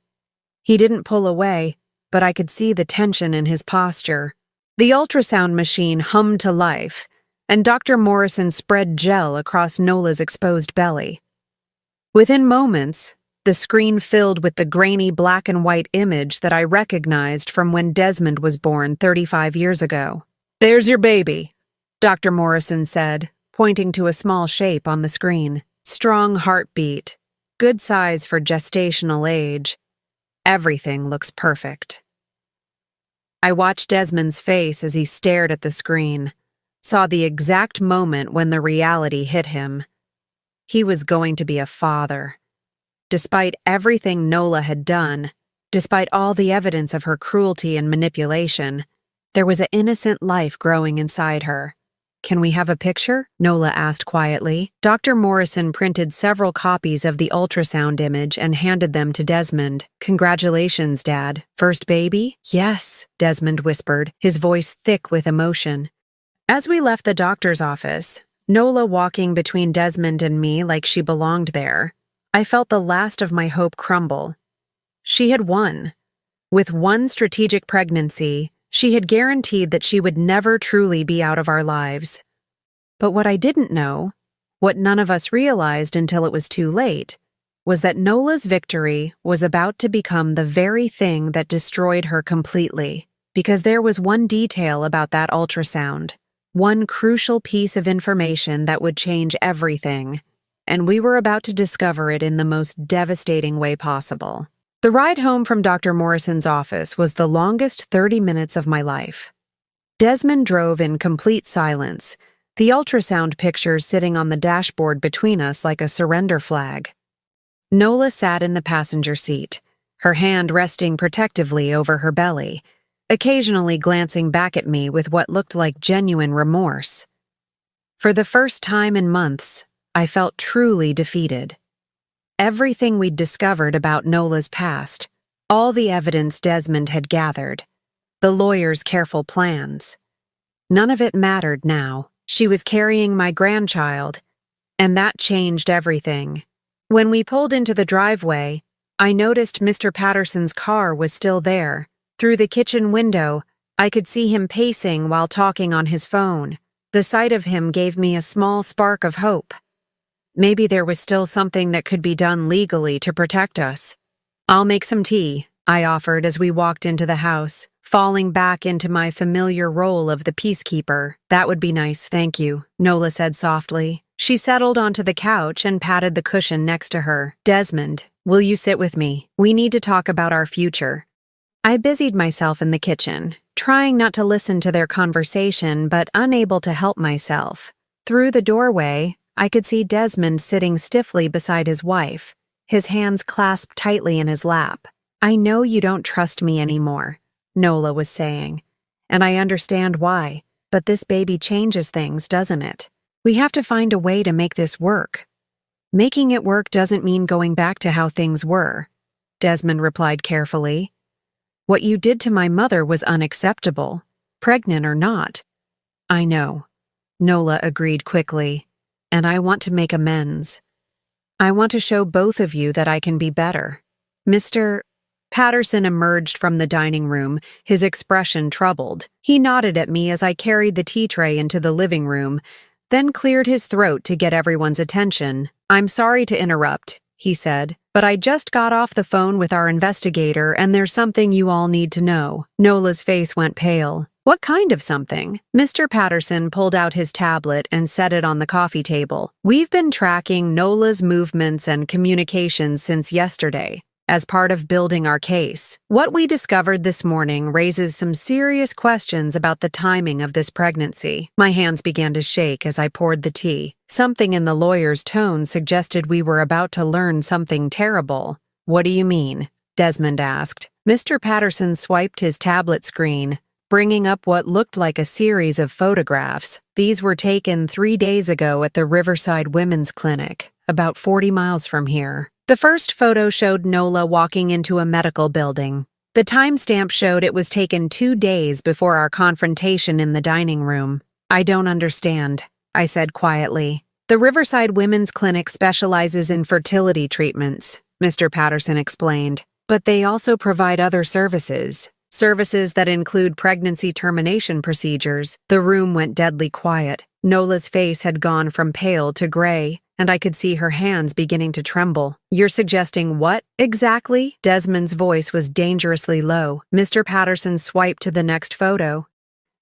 He didn't pull away, but I could see the tension in his posture. The ultrasound machine hummed to life, and Dr. Morrison spread gel across Nola's exposed belly. Within moments, the screen filled with the grainy black and white image that I recognized from when Desmond was born 35 years ago. "There's your baby," Dr. Morrison said, pointing to a small shape on the screen. "Strong heartbeat, good size for gestational age. Everything looks perfect." I watched Desmond's face as he stared at the screen, saw the exact moment when the reality hit him. He was going to be a father. Despite everything Nola had done, despite all the evidence of her cruelty and manipulation, there was an innocent life growing inside her. "Can we have a picture?" Nola asked quietly. Dr. Morrison printed several copies of the ultrasound image and handed them to Desmond. "Congratulations, Dad. First baby?" "Yes," Desmond whispered, his voice thick with emotion. As we left the doctor's office, Nola walking between Desmond and me like she belonged there, I felt the last of my hope crumble. She had won. With one strategic pregnancy, she had guaranteed that she would never truly be out of our lives. But what I didn't know, what none of us realized until it was too late, was that Nola's victory was about to become the very thing that destroyed her completely, because there was one detail about that ultrasound, one crucial piece of information that would change everything, and we were about to discover it in the most devastating way possible. The ride home from Dr. Morrison's office was the longest 30 minutes of my life. Desmond drove in complete silence, the ultrasound pictures sitting on the dashboard between us like a surrender flag. Nola sat in the passenger seat, her hand resting protectively over her belly, occasionally glancing back at me with what looked like genuine remorse. For the first time in months, I felt truly defeated. Everything we'd discovered about Nola's past, all the evidence Desmond had gathered, the lawyer's careful plans. None of it mattered now. She was carrying my grandchild, and that changed everything. When we pulled into the driveway, I noticed Mr. Patterson's car was still there. Through the kitchen window, I could see him pacing while talking on his phone. The sight of him gave me a small spark of hope. Maybe there was still something that could be done legally to protect us. "I'll make some tea," I offered as we walked into the house, falling back into my familiar role of the peacekeeper. "That would be nice, thank you," Nola said softly. She settled onto the couch and patted the cushion next to her. "Desmond, will you sit with me? We need to talk about our future." I busied myself in the kitchen, trying not to listen to their conversation but unable to help myself. Through the doorway, I could see Desmond sitting stiffly beside his wife, his hands clasped tightly in his lap. "I know you don't trust me anymore," Nola was saying, "and I understand why, but this baby changes things, doesn't it? We have to find a way to make this work." "Making it work doesn't mean going back to how things were," Desmond replied carefully. "What you did to my mother was unacceptable, pregnant or not." "I know," Nola agreed quickly, "and I want to make amends. I want to show both of you that I can be better." Mr. Patterson emerged from the dining room, his expression troubled. He nodded at me as I carried the tea tray into the living room, then cleared his throat to get everyone's attention. "I'm sorry to interrupt," he said, But I just got off the phone with our investigator and there's something you all need to know. Nola's face went pale. What kind of something? Mr. Patterson pulled out his tablet and set it on the coffee table. We've been tracking Nola's movements and communications since yesterday, as part of building our case. What we discovered this morning raises some serious questions about the timing of this pregnancy. My hands began to shake as I poured the tea. Something in the lawyer's tone suggested we were about to learn something terrible. What do you mean? Desmond asked. Mr. Patterson swiped his tablet screen, bringing up what looked like a series of photographs. These were taken 3 days ago at the Riverside Women's Clinic, about 40 miles from here. The first photo showed Nola walking into a medical building. The timestamp showed it was taken 2 days before our confrontation in the dining room. I don't understand, I said quietly. The Riverside Women's Clinic specializes in fertility treatments, Mr. Patterson explained, but they also provide other services that include pregnancy termination procedures. The room went deadly quiet. Nola's face had gone from pale to gray, and I could see her hands beginning to tremble. You're suggesting what, exactly? Desmond's voice was dangerously low. Mr. Patterson swiped to the next photo.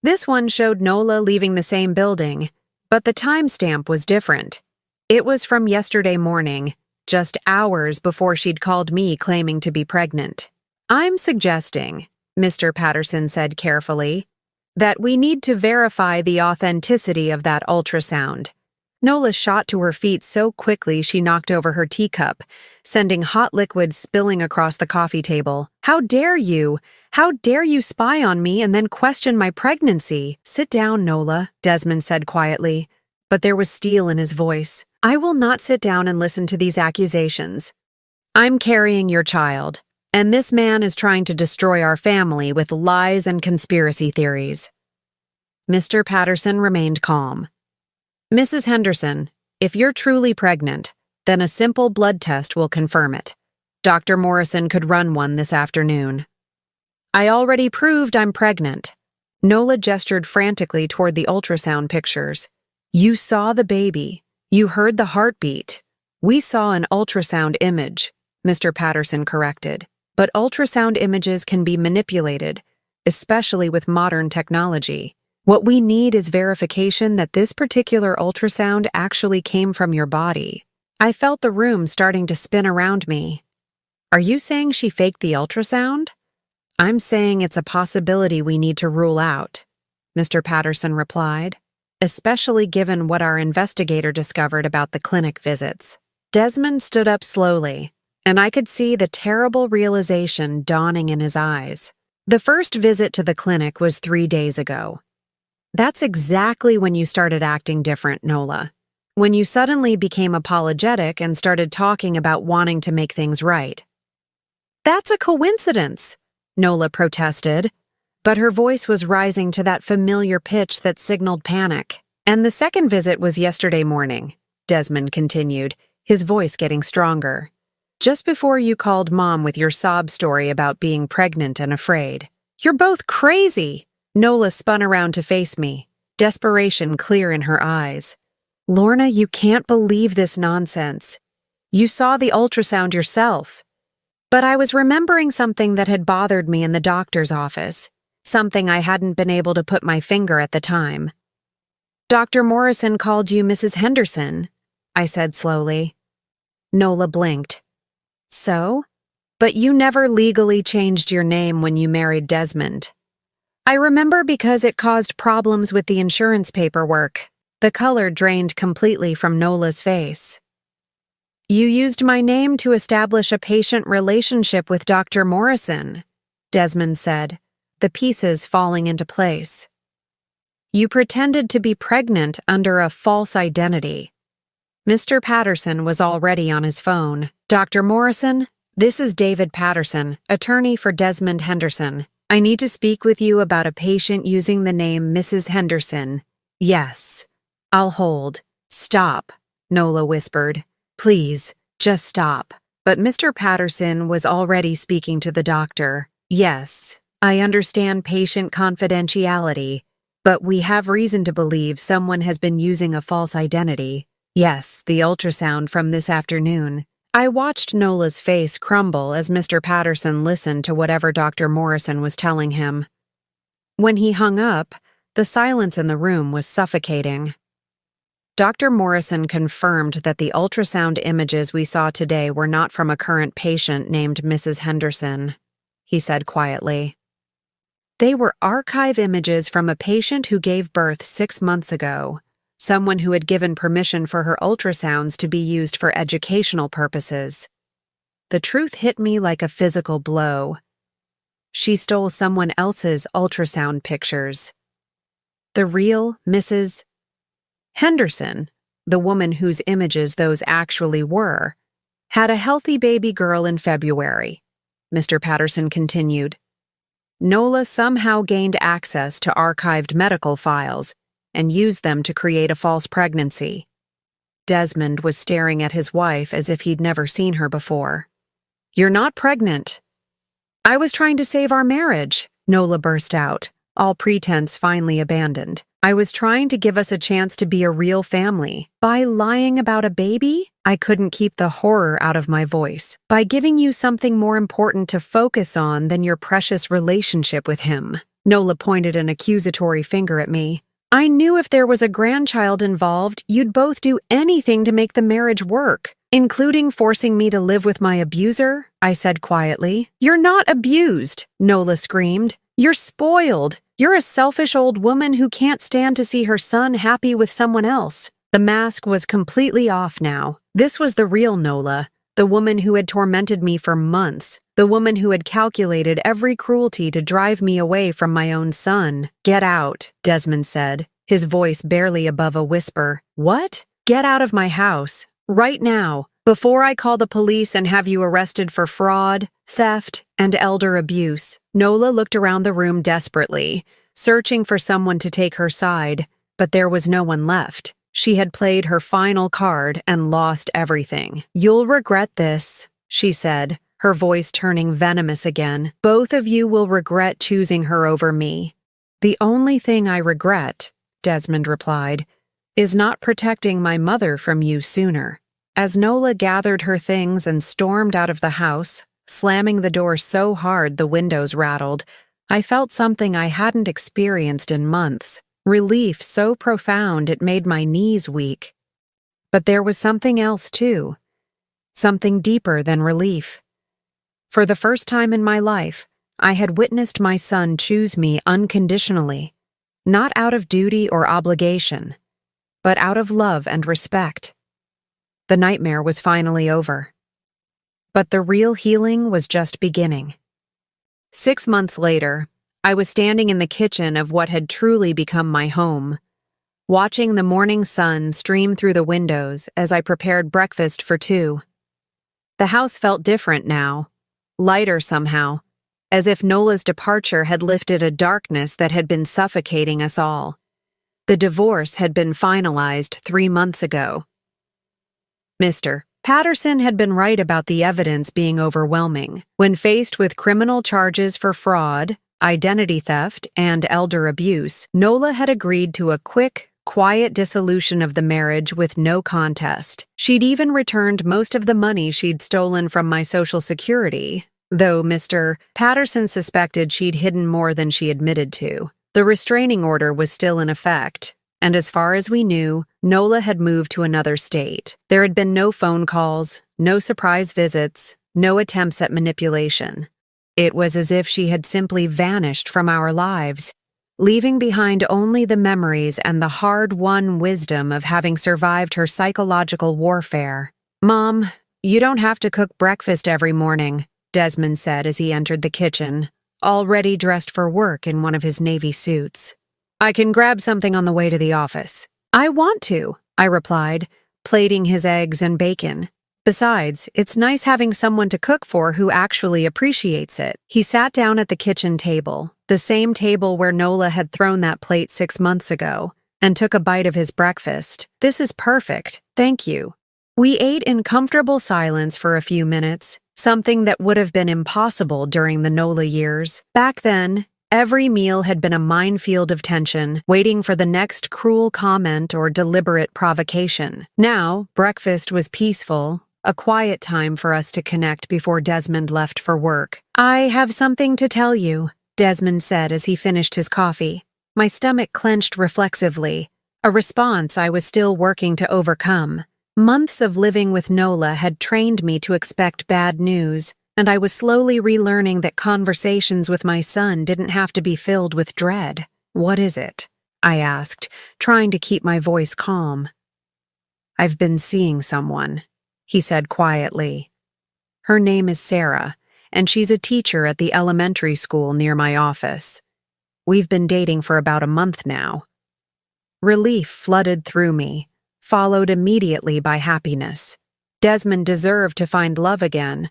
This one showed Nola leaving the same building, but the timestamp was different. It was from yesterday morning, just hours before she'd called me claiming to be pregnant. I'm suggesting, Mr. Patterson said carefully, that we need to verify the authenticity of that ultrasound. Nola shot to her feet so quickly she knocked over her teacup, sending hot liquid spilling across the coffee table. How dare you? How dare you spy on me and then question my pregnancy? Sit down, Nola, Desmond said quietly, but there was steel in his voice. I will not sit down and listen to these accusations. I'm carrying your child, and this man is trying to destroy our family with lies and conspiracy theories. Mr. Patterson remained calm. Mrs. Henderson, if you're truly pregnant, then a simple blood test will confirm it. Dr. Morrison could run one this afternoon. I already proved I'm pregnant. Nola gestured frantically toward the ultrasound pictures. You saw the baby. You heard the heartbeat. We saw an ultrasound image, Mr. Patterson corrected. But ultrasound images can be manipulated, especially with modern technology. What we need is verification that this particular ultrasound actually came from your body. I felt the room starting to spin around me. Are you saying she faked the ultrasound? I'm saying it's a possibility we need to rule out, Mr. Patterson replied, especially given what our investigator discovered about the clinic visits. Desmond stood up slowly, and I could see the terrible realization dawning in his eyes. The first visit to the clinic was 3 days ago. That's exactly when you started acting different, Nola. When you suddenly became apologetic and started talking about wanting to make things right. That's a coincidence, Nola protested, but her voice was rising to that familiar pitch that signaled panic. And the second visit was yesterday morning, Desmond continued, his voice getting stronger. Just before you called Mom with your sob story about being pregnant and afraid. You're both crazy! Nola spun around to face me, desperation clear in her eyes. Lorna, you can't believe this nonsense. You saw the ultrasound yourself. But I was remembering something that had bothered me in the doctor's office, something I hadn't been able to put my finger at the time. Dr. Morrison called you Mrs. Henderson, I said slowly. Nola blinked. So? But you never legally changed your name when you married Desmond. I remember because it caused problems with the insurance paperwork. The color drained completely from Nola's face. You used my name to establish a patient relationship with Dr. Morrison, Desmond said, the pieces falling into place. You pretended to be pregnant under a false identity. Mr. Patterson was already on his phone. Dr. Morrison, this is David Patterson, attorney for Desmond Henderson. I need to speak with you about a patient using the name Mrs. Henderson. Yes. I'll hold. Stop, Nola whispered. Please, just stop. But Mr. Patterson was already speaking to the doctor. Yes, I understand patient confidentiality, but we have reason to believe someone has been using a false identity. Yes, the ultrasound from this afternoon. I watched Nola's face crumble as Mr. Patterson listened to whatever Dr. Morrison was telling him. When he hung up, the silence in the room was suffocating. Dr. Morrison confirmed that the ultrasound images we saw today were not from a current patient named Mrs. Henderson, he said quietly. They were archive images from a patient who gave birth 6 months ago, someone who had given permission for her ultrasounds to be used for educational purposes. The truth hit me like a physical blow. She stole someone else's ultrasound pictures. The real Mrs. Henderson, the woman whose images those actually were, had a healthy baby girl in February, Mr. Patterson continued. Nola somehow gained access to archived medical files and used them to create a false pregnancy. Desmond was staring at his wife as if he'd never seen her before. "You're not pregnant." "I was trying to save our marriage," Nola burst out, all pretense finally abandoned. "I was trying to give us a chance to be a real family. By lying about a baby, I couldn't keep the horror out of my voice. By giving you something more important to focus on than your precious relationship with him." Nola pointed an accusatory finger at me. "I knew if there was a grandchild involved, you'd both do anything to make the marriage work, including forcing me to live with my abuser," I said quietly. "You're not abused," Nola screamed. "You're spoiled. You're a selfish old woman who can't stand to see her son happy with someone else." The mask was completely off now. This was the real Nola, the woman who had tormented me for months, the woman who had calculated every cruelty to drive me away from my own son. "Get out," Desmond said, his voice barely above a whisper. "What?" "Get out of my house, right now, before I call the police and have you arrested for fraud, theft, and elder abuse." Nola looked around the room desperately, searching for someone to take her side, but there was no one left. She had played her final card and lost everything. "You'll regret this," she said, her voice turning venomous again. "Both of you will regret choosing her over me." "The only thing I regret," Desmond replied, "is not protecting my mother from you sooner." As Nola gathered her things and stormed out of the house, slamming the door so hard the windows rattled, I felt something I hadn't experienced in months. Relief so profound it made my knees weak. But there was something else too. Something deeper than relief. For the first time in my life, I had witnessed my son choose me unconditionally, not out of duty or obligation, but out of love and respect. The nightmare was finally over. But the real healing was just beginning. 6 months later, I was standing in the kitchen of what had truly become my home, watching the morning sun stream through the windows as I prepared breakfast for two. The house felt different now, lighter somehow, as if Nola's departure had lifted a darkness that had been suffocating us all. The divorce had been finalized 3 months ago. Mr. Patterson had been right about the evidence being overwhelming. When faced with criminal charges for fraud, identity theft, and elder abuse, Nola had agreed to a quick, quiet dissolution of the marriage with no contest. She'd even returned most of the money she'd stolen from my Social Security, though Mr. Patterson suspected she'd hidden more than she admitted to. The restraining order was still in effect, and as far as we knew, Nola had moved to another state. There had been no phone calls, no surprise visits, no attempts at manipulation. It was as if she had simply vanished from our lives, leaving behind only the memories and the hard-won wisdom of having survived her psychological warfare. "Mom, you don't have to cook breakfast every morning," Desmond said as he entered the kitchen, already dressed for work in one of his navy suits. "I can grab something on the way to the office." "I want to," I replied, plating his eggs and bacon. "Besides, it's nice having someone to cook for who actually appreciates it." He sat down at the kitchen table, the same table where Nola had thrown that plate 6 months ago, and took a bite of his breakfast. "This is perfect, thank you." We ate in comfortable silence for a few minutes, something that would have been impossible during the Nola years. Back then, every meal had been a minefield of tension, waiting for the next cruel comment or deliberate provocation. Now, breakfast was peaceful, a quiet time for us to connect before Desmond left for work. "I have something to tell you," Desmond said as he finished his coffee. My stomach clenched reflexively, a response I was still working to overcome. Months of living with Nola had trained me to expect bad news, and I was slowly relearning that conversations with my son didn't have to be filled with dread. "What is it?" I asked, trying to keep my voice calm. "I've been seeing someone," he said quietly. "Her name is Sarah, and she's a teacher at the elementary school near my office. We've been dating for about a month now." Relief flooded through me, followed immediately by happiness. Desmond deserved to find love again,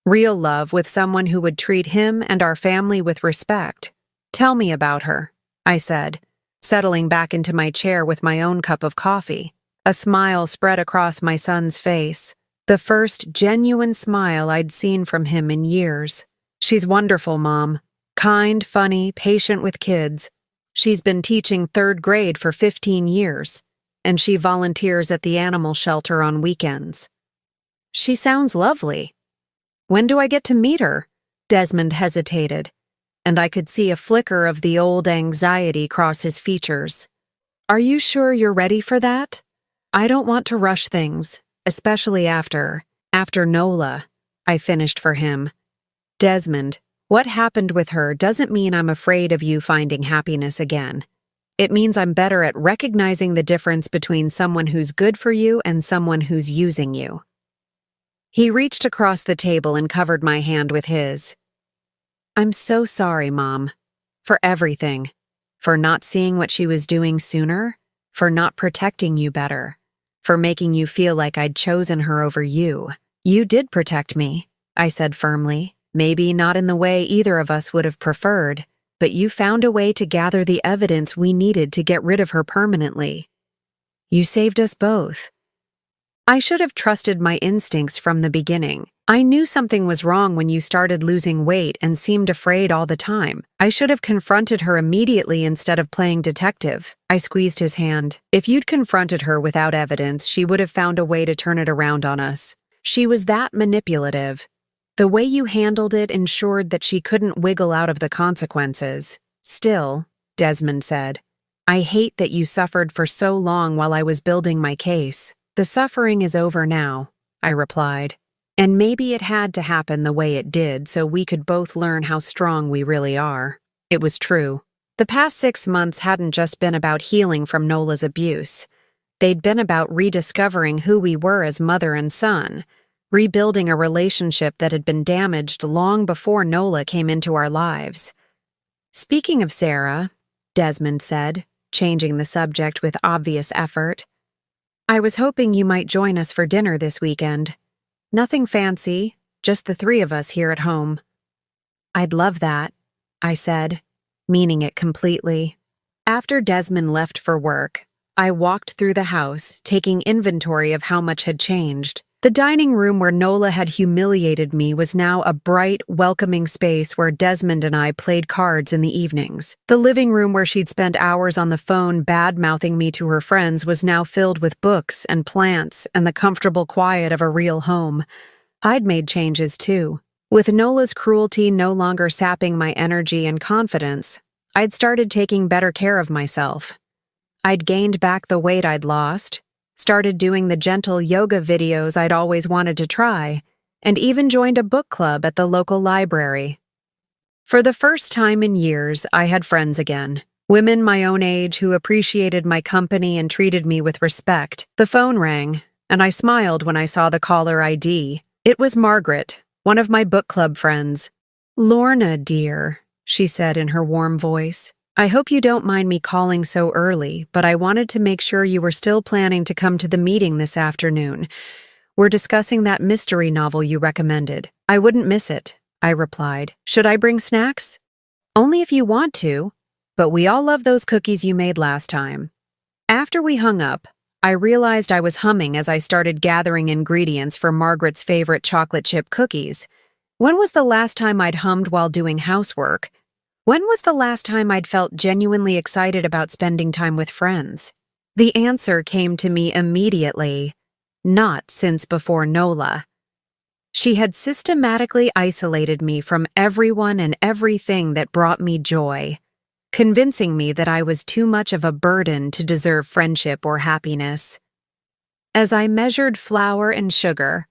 real love with someone who would treat him and our family with respect. "Tell me about her," I said, settling back into my chair with my own cup of coffee. A smile spread across my son's face, the first genuine smile I'd seen from him in years. "She's wonderful, Mom. Kind, funny, patient with kids. She's been teaching 3rd grade for 15 years, and she volunteers at the animal shelter on weekends." "She sounds lovely. When do I get to meet her?" Desmond hesitated, and I could see a flicker of the old anxiety cross his features. "Are you sure you're ready for that? I don't want to rush things, especially after Nola," I finished for him. "Desmond, what happened with her doesn't mean I'm afraid of you finding happiness again. It means I'm better at recognizing the difference between someone who's good for you and someone who's using you." He reached across the table and covered my hand with his. "I'm so sorry, Mom, for everything. For not seeing what she was doing sooner, for not protecting you better, for making you feel like I'd chosen her over you. You did protect me," I said firmly. "Maybe not in the way either of us would have preferred, but you found a way to gather the evidence we needed to get rid of her permanently. You saved us both." I should have trusted my instincts from the beginning. I knew something was wrong when you started losing weight and seemed afraid all the time. I should have confronted her immediately instead of playing detective. I squeezed his hand. "If you'd confronted her without evidence, she would have found a way to turn it around on us. She was that manipulative. The way you handled it ensured that she couldn't wiggle out of the consequences." "Still," Desmond said, "I hate that you suffered for so long while I was building my case." "The suffering is over now," I replied. "And maybe it had to happen the way it did so we could both learn how strong we really are." It was true. The past 6 months hadn't just been about healing from Nola's abuse. They'd been about rediscovering who we were as mother and son, rebuilding a relationship that had been damaged long before Nola came into our lives. "Speaking of Sarah," Desmond said, changing the subject with obvious effort, "I was hoping you might join us for dinner this weekend. Nothing fancy, just the 3 of us here at home." "I'd love that," I said, meaning it completely. After Desmond left for work, I walked through the house, taking inventory of how much had changed. The dining room where Nola had humiliated me was now a bright, welcoming space where Desmond and I played cards in the evenings. The living room where she'd spent hours on the phone bad-mouthing me to her friends was now filled with books and plants and the comfortable quiet of a real home. I'd made changes too. With Nola's cruelty no longer sapping my energy and confidence, I'd started taking better care of myself. I'd gained back the weight I'd lost, started doing the gentle yoga videos I'd always wanted to try, and even joined a book club at the local library. For the first time in years, I had friends again. Women my own age who appreciated my company and treated me with respect. The phone rang, and I smiled when I saw the caller ID. It was Margaret, one of my book club friends. "Lorna, dear," she said in her warm voice. "I hope you don't mind me calling so early, but I wanted to make sure you were still planning to come to the meeting this afternoon. We're discussing that mystery novel you recommended." "I wouldn't miss it," I replied. "Should I bring snacks?" "Only if you want to, but we all love those cookies you made last time." After we hung up, I realized I was humming as I started gathering ingredients for Margaret's favorite chocolate chip cookies. When was the last time I'd hummed while doing housework? When was the last time I'd felt genuinely excited about spending time with friends? The answer came to me immediately. not since before Nola. She had systematically isolated me from everyone and everything that brought me joy, convincing me that I was too much of a burden to deserve friendship or happiness. As I measured flour and sugar,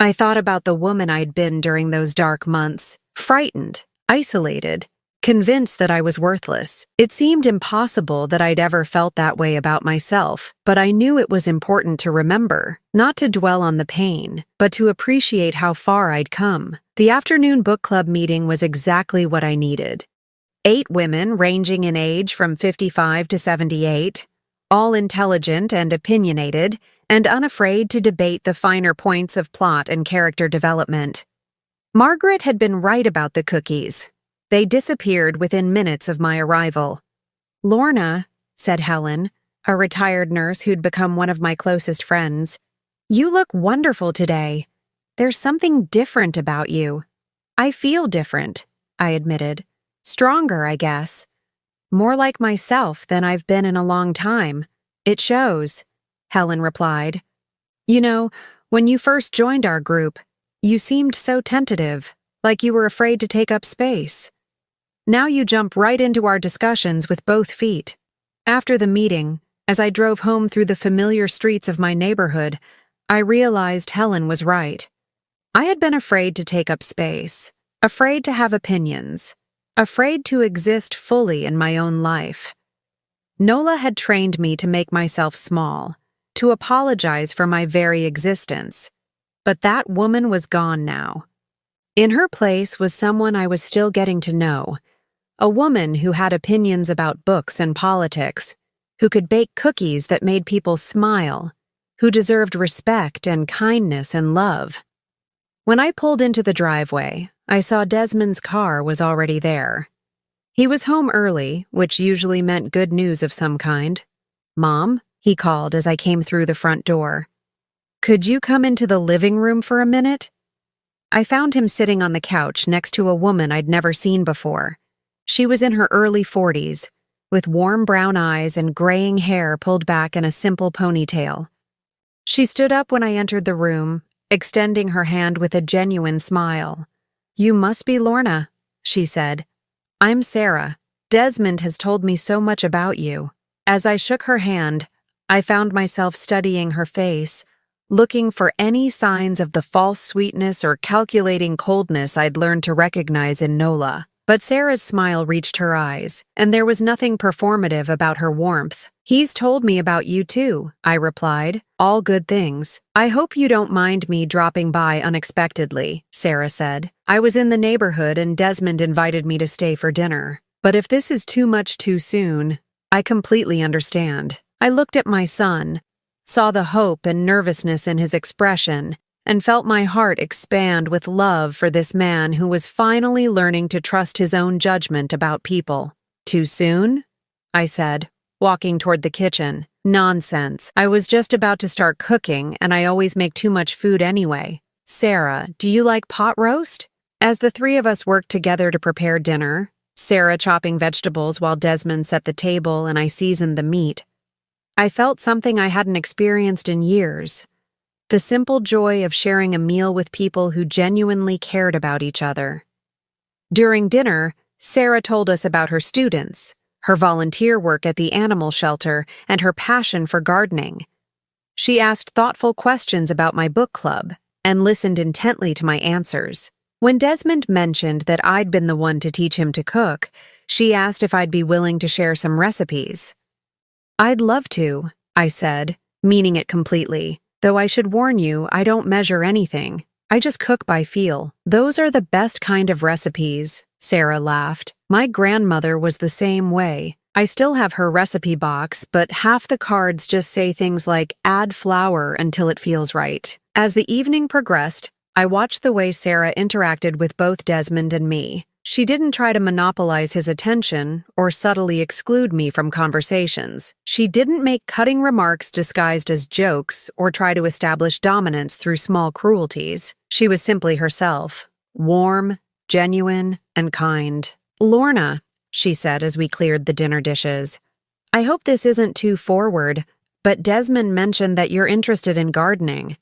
I thought about the woman I'd been during those dark months, frightened, isolated, convinced that I was worthless. It seemed impossible that I'd ever felt that way about myself, but I knew it was important to remember, not to dwell on the pain, but to appreciate how far I'd come. The afternoon book club meeting was exactly what I needed. 8 women ranging in age from 55 to 78, all intelligent and opinionated, and unafraid to debate the finer points of plot and character development. Margaret had been right about the cookies. They disappeared within minutes of my arrival. "Lorna," said Helen, a retired nurse who'd become one of my closest friends, "you look wonderful today. There's something different about you." "I feel different," I admitted. "Stronger, I guess. More like myself than I've been in a long time. It shows," Helen replied. "You know, when you first joined our group, you seemed so tentative, like you were afraid to take up space. Now you jump right into our discussions with both feet." After the meeting, as I drove home through the familiar streets of my neighborhood, I realized Helen was right. I had been afraid to take up space, afraid to have opinions, afraid to exist fully in my own life. Nola had trained me to make myself small, to apologize for my very existence. But that woman was gone now. In her place was someone I was still getting to know, a woman who had opinions about books and politics, who could bake cookies that made people smile, who deserved respect and kindness and love. When I pulled into the driveway, I saw Desmond's car was already there. He was home early, which usually meant good news of some kind. "Mom," he called as I came through the front door. "Could you come into the living room for a minute?" I found him sitting on the couch next to a woman I'd never seen before. She was in her early 40s, with warm brown eyes and graying hair pulled back in a simple ponytail. She stood up when I entered the room, extending her hand with a genuine smile. "You must be Lorna," she said. "I'm Sarah. Desmond has told me so much about you." As I shook her hand, I found myself studying her face, looking for any signs of the false sweetness or calculating coldness I'd learned to recognize in Nola. But Sarah's smile reached her eyes, and there was nothing performative about her warmth. "He's told me about you too," I replied. "All good things." "I hope you don't mind me dropping by unexpectedly," Sarah said. "I was in the neighborhood and Desmond invited me to stay for dinner. But if this is too much too soon, I completely understand." I looked at my son, saw the hope and nervousness in his expression, and felt my heart expand with love for this man who was finally learning to trust his own judgment about people. "Too soon?" I said, walking toward the kitchen. "Nonsense. I was just about to start cooking, and I always make too much food anyway. Sarah, do you like pot roast?" As the 3 of us worked together to prepare dinner, Sarah chopping vegetables while Desmond set the table and I seasoned the meat, I felt something I hadn't experienced in years. The simple joy of sharing a meal with people who genuinely cared about each other. During dinner, Sarah told us about her students, her volunteer work at the animal shelter, and her passion for gardening. She asked thoughtful questions about my book club and listened intently to my answers. When Desmond mentioned that I'd been the one to teach him to cook, she asked if I'd be willing to share some recipes. "I'd love to," I said, meaning it completely. "Though I should warn you, I don't measure anything. I just cook by feel." "Those are the best kind of recipes," Sarah laughed. "My grandmother was the same way. I still have her recipe box, but half the cards just say things like, 'add flour until it feels right.'" As the evening progressed, I watched the way Sarah interacted with both Desmond and me. She didn't try to monopolize his attention or subtly exclude me from conversations. She didn't make cutting remarks disguised as jokes or try to establish dominance through small cruelties. She was simply herself, warm, genuine, and kind. "Lorna," she said as we cleared the dinner dishes, "I hope this isn't too forward, But Desmond mentioned that you're interested in gardening.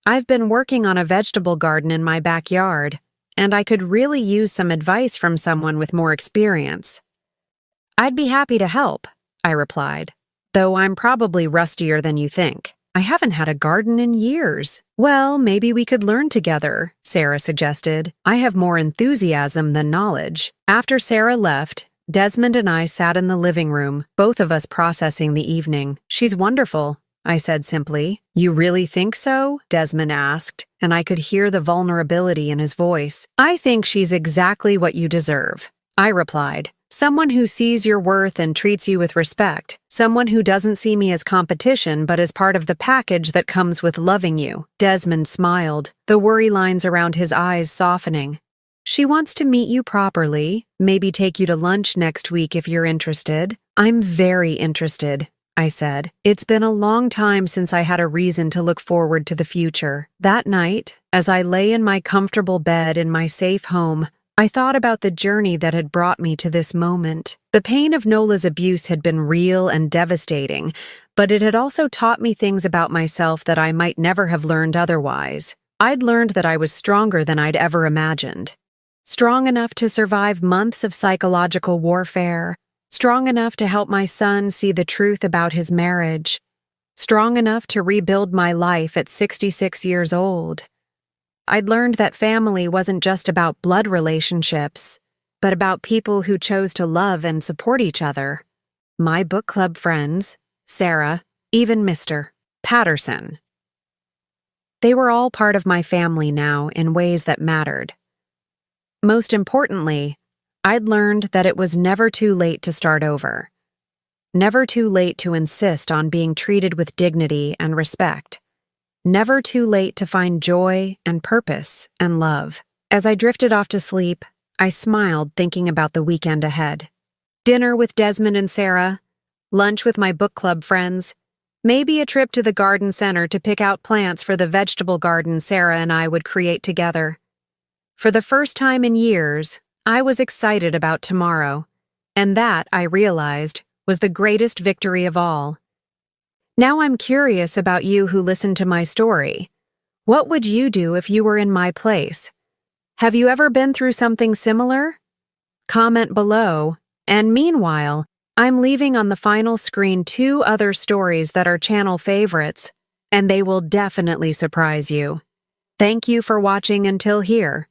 I've been working on a vegetable garden in my backyard, and I could really use some advice from someone with more experience. I'd be happy to help, I replied, though I'm probably rustier than you think. I haven't had a garden in years. Well, maybe we could learn together, Sarah suggested. I have more enthusiasm than knowledge. After Sarah left, Desmond and I sat in the living room, both of us processing the evening. She's wonderful, I said simply. You really think so? Desmond asked, and I could hear the vulnerability in his voice. I think she's exactly what you deserve, I replied. Someone who sees your worth and treats you with respect. Someone who doesn't see me as competition but as part of the package that comes with loving you. Desmond smiled, the worry lines around his eyes softening. She wants to meet you properly, maybe take you to lunch next week if you're interested. I'm very interested, I said. It's been a long time since I had a reason to look forward to the future. That night, as I lay in my comfortable bed in my safe home, I thought about the journey that had brought me to this moment. The pain of Nola's abuse had been real and devastating, but it had also taught me things about myself that I might never have learned otherwise. I'd learned that I was stronger than I'd ever imagined. Strong enough to survive months of psychological warfare. Strong enough to help my son see the truth about his marriage. Strong enough to rebuild my life at 66 years old. I'd learned that family wasn't just about blood relationships, but about people who chose to love and support each other. My book club friends, Sarah, even Mr. Patterson. They were all part of my family now in ways that mattered. Most importantly, I'd learned that it was never too late to start over. Never too late to insist on being treated with dignity and respect. Never too late to find joy and purpose and love. As I drifted off to sleep, I smiled thinking about the weekend ahead. Dinner with Desmond and Sarah, lunch with my book club friends, maybe a trip to the garden center to pick out plants for the vegetable garden Sarah and I would create together. For the first time in years, I was excited about tomorrow, and that, I realized, was the greatest victory of all. Now I'm curious about you who listened to my story. What would you do if you were in my place? Have you ever been through something similar? Comment below, and meanwhile, I'm leaving on the final screen 2 other stories that are channel favorites, and they will definitely surprise you. Thank you for watching until here.